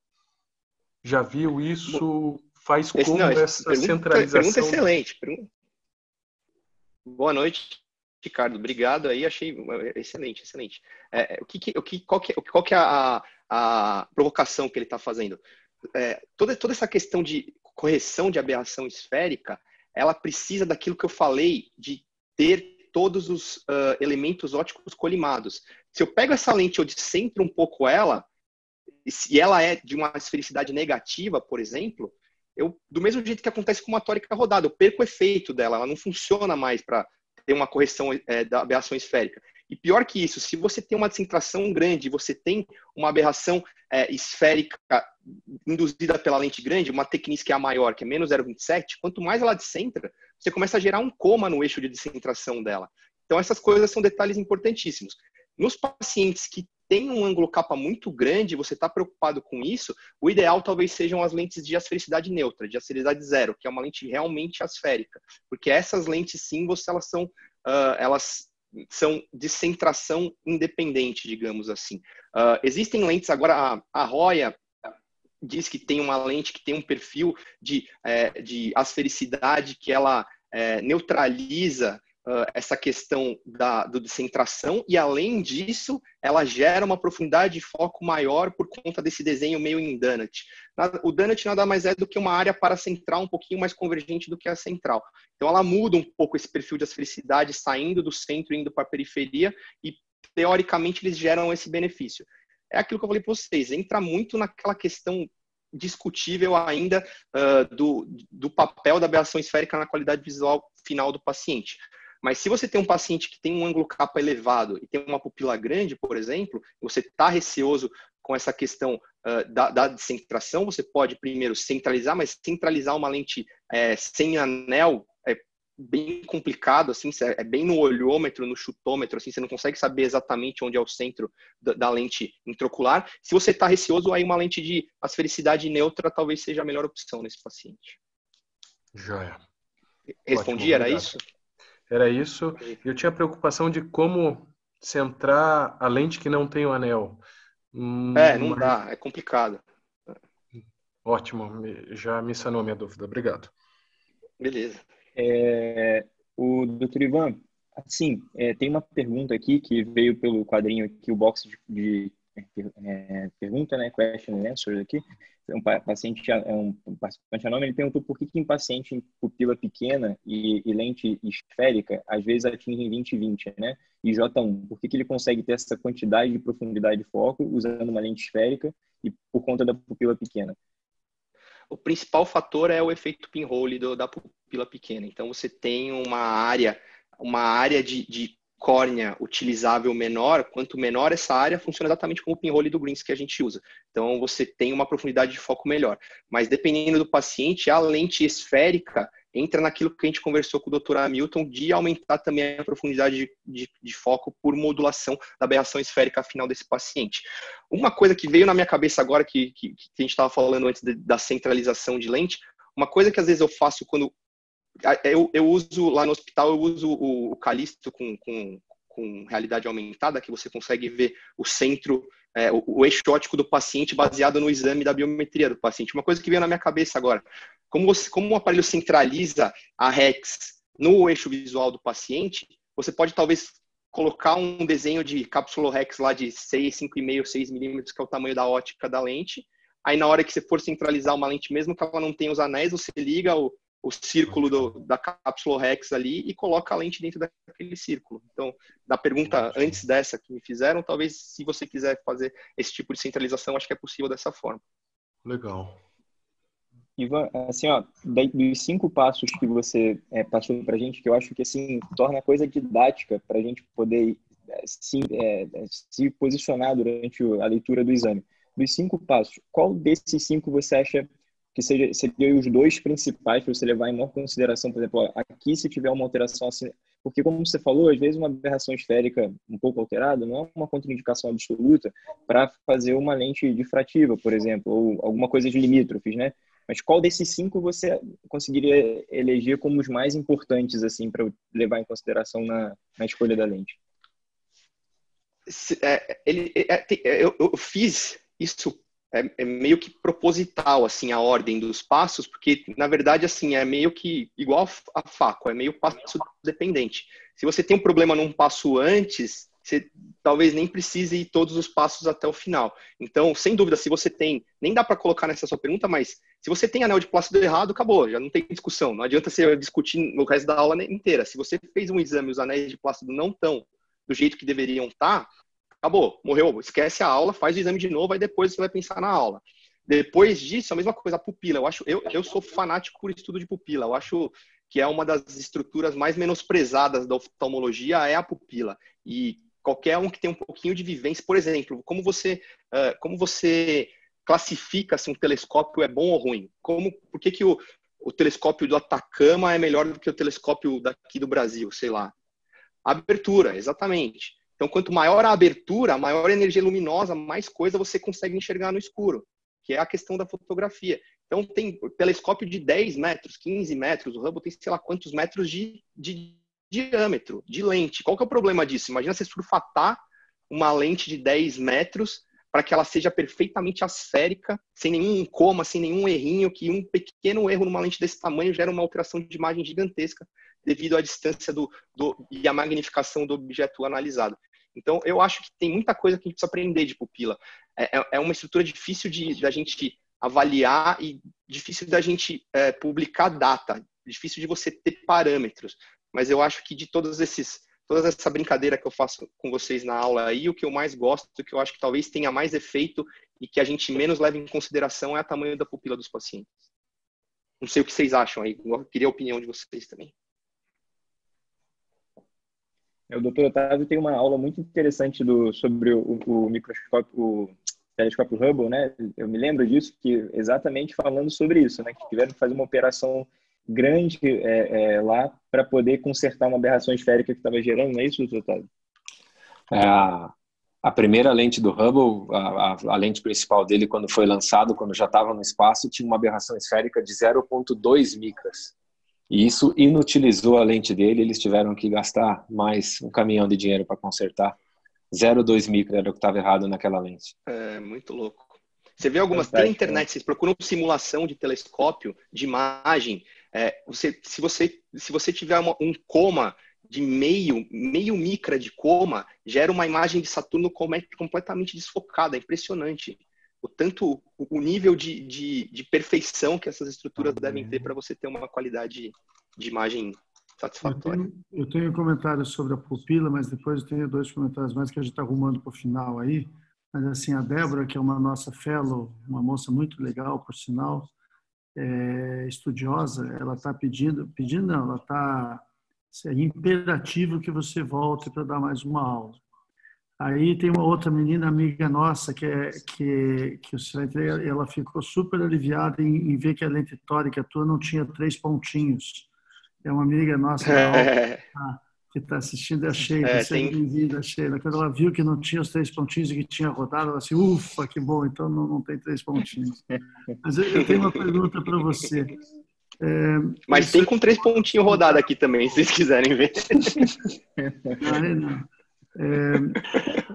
Já viu isso? Faz como essa centralização? Pergunta excelente. Boa noite, Ricardo. Obrigado aí, achei excelente. Qual que é a provocação que ele está fazendo? Toda essa questão de correção de aberração esférica, ela precisa daquilo que eu falei, de ter todos os elementos ópticos colimados. Se eu pego essa lente e eu descentro um pouco ela, se ela é de uma esfericidade negativa, por exemplo, do mesmo jeito que acontece com uma tórica rodada, eu perco o efeito dela, ela não funciona mais para ter uma correção da aberração esférica. E pior que isso, se você tem uma descentração grande, você tem uma aberração esférica induzida pela lente grande, uma tecnis que é a maior, que é menos 0,27, quanto mais ela descentra, você começa a gerar um coma no eixo de descentração dela. Então, essas coisas são detalhes importantíssimos. Nos pacientes que têm um ângulo capa muito grande, você está preocupado com isso, o ideal talvez sejam as lentes de asfericidade neutra, de asfericidade zero, que é uma lente realmente asférica. Porque essas lentes, sim, elas são de centração independente, digamos assim. Existem lentes, agora a Roya diz que tem uma lente que tem um perfil de asfericidade que ela neutraliza essa questão do descentração e, além disso, ela gera uma profundidade de foco maior por conta desse desenho meio em donut. O donut nada mais é do que uma área paracentral um pouquinho mais convergente do que a central. Então, ela muda um pouco esse perfil de asfericidade, saindo do centro e indo para a periferia e, teoricamente, eles geram esse benefício. É aquilo que eu falei para vocês, entra muito naquela questão discutível ainda do papel da aberração esférica na qualidade visual final do paciente. Mas se você tem um paciente que tem um ângulo capa elevado e tem uma pupila grande, por exemplo, você está receoso com essa questão da descentração, você pode primeiro centralizar, mas centralizar uma lente sem anel é bem complicado, assim, é bem no olhômetro, no chutômetro, assim, você não consegue saber exatamente onde é o centro da lente intraocular. Se você está receoso, aí uma lente de asfericidade neutra talvez seja a melhor opção nesse paciente. Joia. Respondi, era isso? Era isso. Eu tinha preocupação de como centrar a lente que não tem o anel. Não dá, é complicado. Ótimo, já me sanou a minha dúvida. Obrigado. Beleza. O Dr. Ivan, assim, tem uma pergunta aqui que veio pelo quadrinho aqui, o box de pergunta, né, question and answer aqui. Um paciente, um participante anônimo, ele perguntou por que em paciente em pupila pequena e lente esférica, às vezes atingem 20/20, né? E J1, por que ele consegue ter essa quantidade de profundidade de foco usando uma lente esférica e por conta da pupila pequena? O principal fator é o efeito pinhole da pupila pequena. Então, você tem uma área de córnea utilizável menor. Quanto menor essa área, funciona exatamente como o pinhole do Greens que a gente usa. Então, você tem uma profundidade de foco melhor. Mas, dependendo do paciente, a lente esférica entra naquilo que a gente conversou com o Dr. Hamilton de aumentar também a profundidade de foco por modulação da aberração esférica final desse paciente. Uma coisa que veio na minha cabeça agora, que a gente estava falando antes da centralização de lente, uma coisa que às vezes eu faço quando eu uso lá no hospital, eu uso o Calisto com realidade aumentada, que você consegue ver o centro, o eixo óptico do paciente baseado no exame da biometria do paciente. Uma coisa que veio na minha cabeça agora, como o aparelho centraliza a REX no eixo visual do paciente, você pode talvez colocar um desenho de cápsula REX lá de 6, 5,5, 6 milímetros, que é o tamanho da ótica da lente. Aí na hora que você for centralizar uma lente, mesmo que ela não tenha os anéis, você liga o círculo da cápsula REX ali e coloca a lente dentro daquele círculo. Então, da pergunta antes dessa que me fizeram, talvez se você quiser fazer esse tipo de centralização, acho que é possível dessa forma. Legal. Ivan, assim, ó, dos 5 passos que você passou para a gente, que eu acho que assim torna a coisa didática para a gente poder se posicionar durante a leitura do exame. Dos 5 passos, qual desses 5 você acha que seriam os 2 principais para você levar em maior consideração? Por exemplo, aqui se tiver uma alteração assim, porque como você falou, às vezes uma aberração esférica um pouco alterada não é uma contraindicação absoluta para fazer uma lente difrativa, por exemplo, ou alguma coisa de limítrofes, né? Mas qual desses 5 você conseguiria eleger como os mais importantes assim para levar em consideração na escolha da lente? Eu fiz isso meio que proposital, assim, a ordem dos passos, porque, na verdade, assim, é meio que igual a FACO, é meio passo dependente. Se você tem um problema num passo antes, você talvez nem precise ir todos os passos até o final. Então, sem dúvida, se você tem, nem dá para colocar nessa sua pergunta, mas se você tem anel de plácido errado, acabou, já não tem discussão. Não adianta você discutir no resto da aula inteira. Se você fez um exame e os anéis de plácido não estão do jeito que deveriam estar, acabou, morreu, esquece a aula, faz o exame de novo, aí depois você vai pensar na aula. Depois disso, a mesma coisa, a pupila. Eu sou fanático por estudo de pupila. Eu acho que é uma das estruturas mais menosprezadas da oftalmologia, é a pupila. E qualquer um que tem um pouquinho de vivência, por exemplo, como você classifica se um telescópio é bom ou ruim? Por que o telescópio do Atacama é melhor do que o telescópio daqui do Brasil, sei lá? Abertura, exatamente. Então, quanto maior a abertura, maior a energia luminosa, mais coisa você consegue enxergar no escuro, que é a questão da fotografia. Então, tem telescópio de 10 metros, 15 metros, o Hubble tem sei lá quantos metros de diâmetro, de lente. Qual que é o problema disso? Imagina você surfatar uma lente de 10 metros para que ela seja perfeitamente asférica, sem nenhum coma, sem nenhum errinho, que um pequeno erro numa lente desse tamanho gera uma alteração de imagem gigantesca devido à distância e à magnificação do objeto analisado. Então, eu acho que tem muita coisa que a gente precisa aprender de pupila. É uma estrutura difícil da gente avaliar e difícil da gente publicar data, difícil de você ter parâmetros. Mas eu acho que de toda essa brincadeira que eu faço com vocês na aula aí, o que eu mais gosto, o que eu acho que talvez tenha mais efeito e que a gente menos leva em consideração é o tamanho da pupila dos pacientes. Não sei o que vocês acham aí, eu queria a opinião de vocês também. O doutor Otávio tem uma aula muito interessante sobre o microscópio, o telescópio Hubble, né? Eu me lembro disso, que exatamente falando sobre isso, né? Que tiveram que fazer uma operação grande lá para poder consertar uma aberração esférica que estava gerando, não é isso, doutor Otávio? A primeira lente do Hubble, a lente principal dele, quando foi lançado, quando já estava no espaço, tinha uma aberração esférica de 0,2 micras. E isso inutilizou a lente dele, eles tiveram que gastar mais um caminhão de dinheiro para consertar. 0,2 micra era o que estava errado naquela lente. É, muito louco. Você vê algumas, tem na internet, vocês procuram simulação de telescópio, de imagem, se você tiver um coma de meio micra de coma, gera uma imagem de Saturno completamente desfocada, é impressionante. O nível de perfeição que essas estruturas devem ter para você ter uma qualidade de imagem satisfatória. Eu tenho um comentário sobre a pupila, mas depois eu tenho 2 comentários mais que a gente está arrumando para o final aí. Mas assim, a Débora, que é uma nossa fellow, uma moça muito legal, por sinal, estudiosa, ela está pedindo não, ela está imperativo que você volte para dar mais uma aula. Aí tem uma outra menina amiga nossa que você vai entender, ela ficou super aliviada em ver que a lente tórica tua não tinha 3 pontinhos. É uma amiga nossa da aula que está assistindo, a Sheila, seja bem-vinda, Sheila. Quando ela viu que não tinha os 3 pontinhos e que tinha rodado, ela disse, ufa, que bom, então não tem 3 pontinhos. Mas eu tenho uma pergunta para você. Mas tem com 3 pontinhos rodado aqui também, se vocês quiserem ver. Não.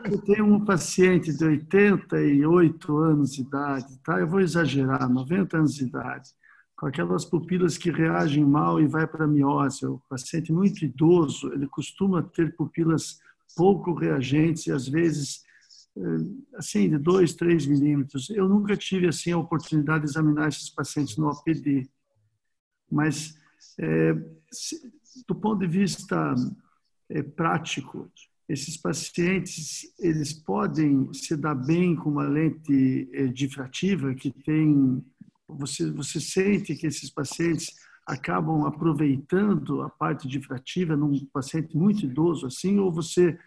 Eu tenho um paciente de 88 anos de idade, tá? Eu vou exagerar, 90 anos de idade, com aquelas pupilas que reagem mal e vai para a miose. O paciente muito idoso, ele costuma ter pupilas pouco reagentes e às vezes assim de 2, 3 milímetros. Eu nunca tive assim a oportunidade de examinar esses pacientes no OPD, mas do ponto de vista prático, esses pacientes, eles podem se dar bem com uma lente difrativa que tem... Você sente que esses pacientes acabam aproveitando a parte difrativa num paciente muito idoso assim, ou você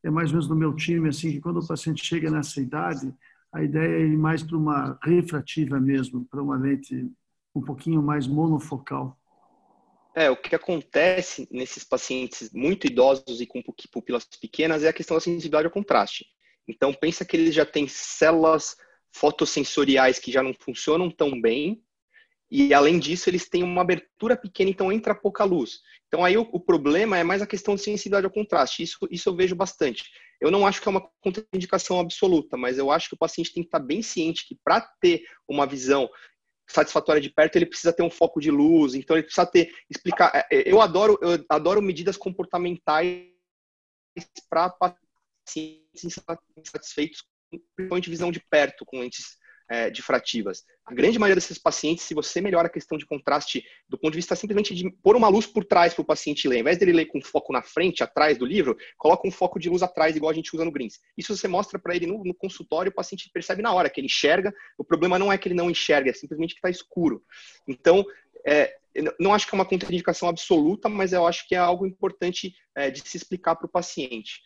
é mais ou menos no meu time, assim, que quando o paciente chega nessa idade, a ideia é ir mais para uma refrativa mesmo, para uma lente um pouquinho mais monofocal? O que acontece nesses pacientes muito idosos e com pupilas pequenas é a questão da sensibilidade ao contraste. Então, pensa que eles já têm células fotossensoriais que já não funcionam tão bem e, além disso, eles têm uma abertura pequena, então entra pouca luz. Então, aí o problema é mais a questão de sensibilidade ao contraste. Isso eu vejo bastante. Eu não acho que é uma contraindicação absoluta, mas eu acho que o paciente tem que estar bem ciente que, para ter uma visão satisfatória de perto, ele precisa ter um foco de luz, então ele precisa explicar. Eu adoro medidas comportamentais para pacientes insatisfeitos, principalmente visão de perto, com lentes difrativas. A grande maioria desses pacientes, se você melhora a questão de contraste do ponto de vista simplesmente de pôr uma luz por trás para o paciente ler, ao invés dele ler com foco na frente, atrás do livro, coloca um foco de luz atrás, igual a gente usa no Greens. Isso você mostra para ele no consultório, o paciente percebe na hora que ele enxerga. O problema não é que ele não enxerga, é simplesmente que está escuro. Então, não acho que é uma contraindicação absoluta, mas eu acho que é algo importante de se explicar para o paciente.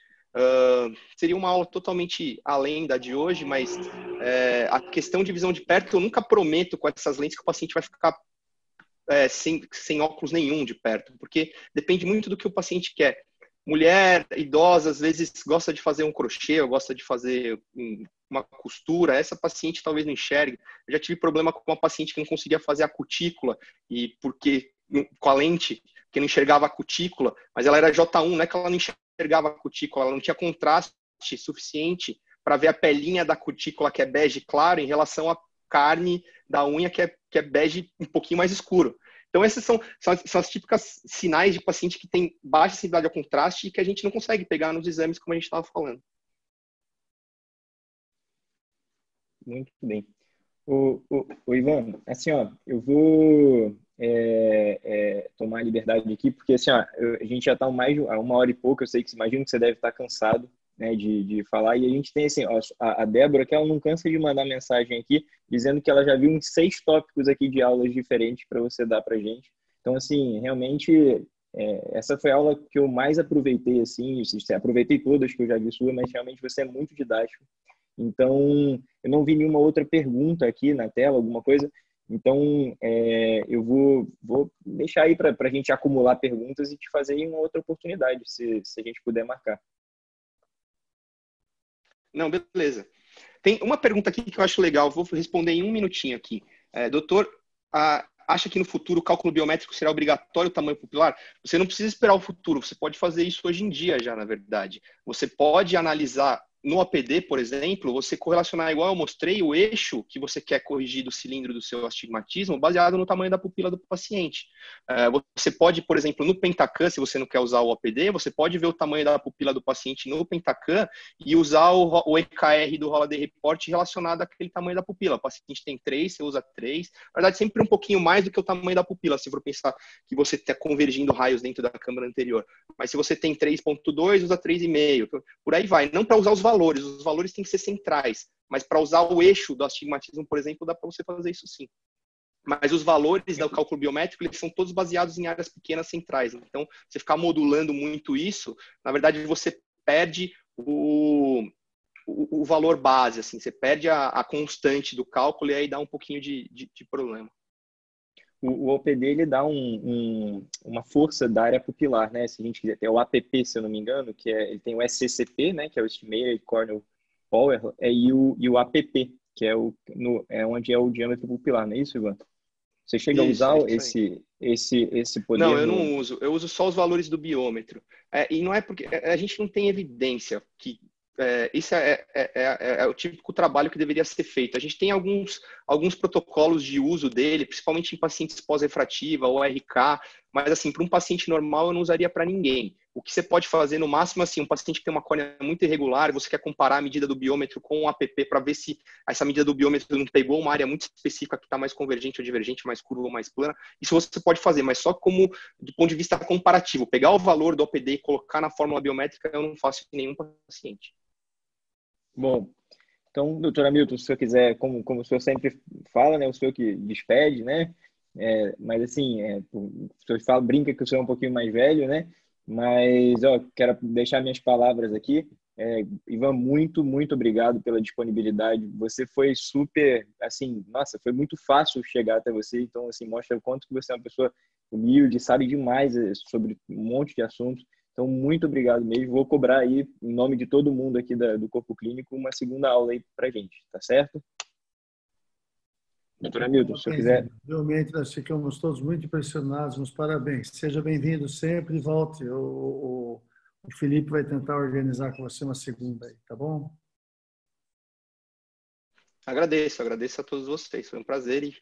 Seria uma aula totalmente além da de hoje, mas a questão de visão de perto, eu nunca prometo com essas lentes que o paciente vai ficar sem óculos nenhum de perto, porque depende muito do que o paciente quer. Mulher, idosa, às vezes gosta de fazer um crochê, ou gosta de fazer uma costura, essa paciente talvez não enxergue. Eu já tive problema com uma paciente que não conseguia fazer a cutícula, e porque com a lente, que não enxergava a cutícula, mas ela era J1, não é que ela não enxergava a cutícula, ela não tinha contraste suficiente para ver a pelinha da cutícula, que é bege claro, em relação à carne da unha, que é bege um pouquinho mais escuro. Então, esses são as típicas sinais de paciente que tem baixa sensibilidade ao contraste e que a gente não consegue pegar nos exames, como a gente estava falando. Muito bem. O Ivan, assim, ó, eu vou tomar a liberdade aqui, porque assim, ó, a gente já está mais de 1 hora e pouco, eu sei que imagino que você deve estar cansado, né, de falar, e a gente tem assim, ó, a Débora, que ela não cansa de mandar mensagem aqui, dizendo que ela já viu uns 6 tópicos aqui de aulas diferentes para você dar para gente. Então, assim, realmente, essa foi a aula que eu mais aproveitei, assim, aproveitei todas que eu já vi sua, mas realmente você é muito didático. Então, eu não vi nenhuma outra pergunta aqui na tela, alguma coisa. Então, eu vou deixar aí para a gente acumular perguntas e te fazer em uma outra oportunidade, se a gente puder marcar. Não, beleza. Tem uma pergunta aqui que eu acho legal, vou responder em 1 minutinho aqui. Doutor, acha que no futuro o cálculo biométrico será obrigatório o tamanho pupilar? Você não precisa esperar o futuro, você pode fazer isso hoje em dia já, na verdade. Você pode analisar no APD, por exemplo, você correlacionar, igual eu mostrei, o eixo que você quer corrigir do cilindro do seu astigmatismo baseado no tamanho da pupila do paciente. Você pode, por exemplo, no Pentacam, se você não quer usar o APD, você pode ver o tamanho da pupila do paciente no Pentacam e usar o EKR do Holaday Report relacionado àquele tamanho da pupila. O paciente tem 3, você usa 3. Na verdade, sempre um pouquinho mais do que o tamanho da pupila, se for pensar que você está convergindo raios dentro da câmara anterior. Mas se você tem 3.2, usa 3,5. Por aí vai. Não para usar os valores têm que ser centrais, mas para usar o eixo do astigmatismo, por exemplo, dá para você fazer isso sim. Mas os valores do cálculo biométrico, eles são todos baseados em áreas pequenas centrais. Então, você ficar modulando muito isso, na verdade, você perde o valor base, assim, você perde a constante do cálculo e aí dá um pouquinho de problema. O OPD, ele dá uma força da área pupilar, né? Se a gente quiser ter o APP, se eu não me engano, ele tem o SCCP, né? Que é o Estimated Corneal Power, e o APP, que é onde é o diâmetro pupilar, não é isso, Ivan? Você chega a usar esse poder? Não, eu não uso. Eu uso só os valores do biômetro. E não é porque a gente não tem evidência que isso é o típico trabalho que deveria ser feito. A gente tem alguns protocolos de uso dele, principalmente em pacientes pós-refrativa ou RK, mas assim, para um paciente normal eu não usaria para ninguém. O que você pode fazer no máximo, assim, um paciente que tem uma córnea muito irregular, você quer comparar a medida do biômetro com o APP para ver se essa medida do biômetro não pegou uma área muito específica que está mais convergente ou divergente, mais curva ou mais plana. Isso você pode fazer, mas só como do ponto de vista comparativo. Pegar o valor do OPD e colocar na fórmula biométrica, eu não faço em nenhum paciente. Bom, então, doutor Hamilton, se o senhor quiser, como o senhor sempre fala, né, o senhor que despede, né, mas assim, o senhor brinca que o senhor é um pouquinho mais velho, né, mas, quero deixar minhas palavras aqui. Ivan, muito, muito obrigado pela disponibilidade. Você foi super, assim, nossa, foi muito fácil chegar até você, então, assim, mostra o quanto que você é uma pessoa humilde, sabe demais sobre um monte de assuntos. Então, muito obrigado mesmo. Vou cobrar aí, em nome de todo mundo aqui do Corpo Clínico, uma segunda aula aí pra gente, tá certo? Doutor Hamilton, se eu quiser... Realmente, nós ficamos todos muito impressionados, nos parabéns. Seja bem-vindo sempre e volte. O Felipe vai tentar organizar com você uma segunda aí, tá bom? Agradeço a todos vocês. Foi um prazer e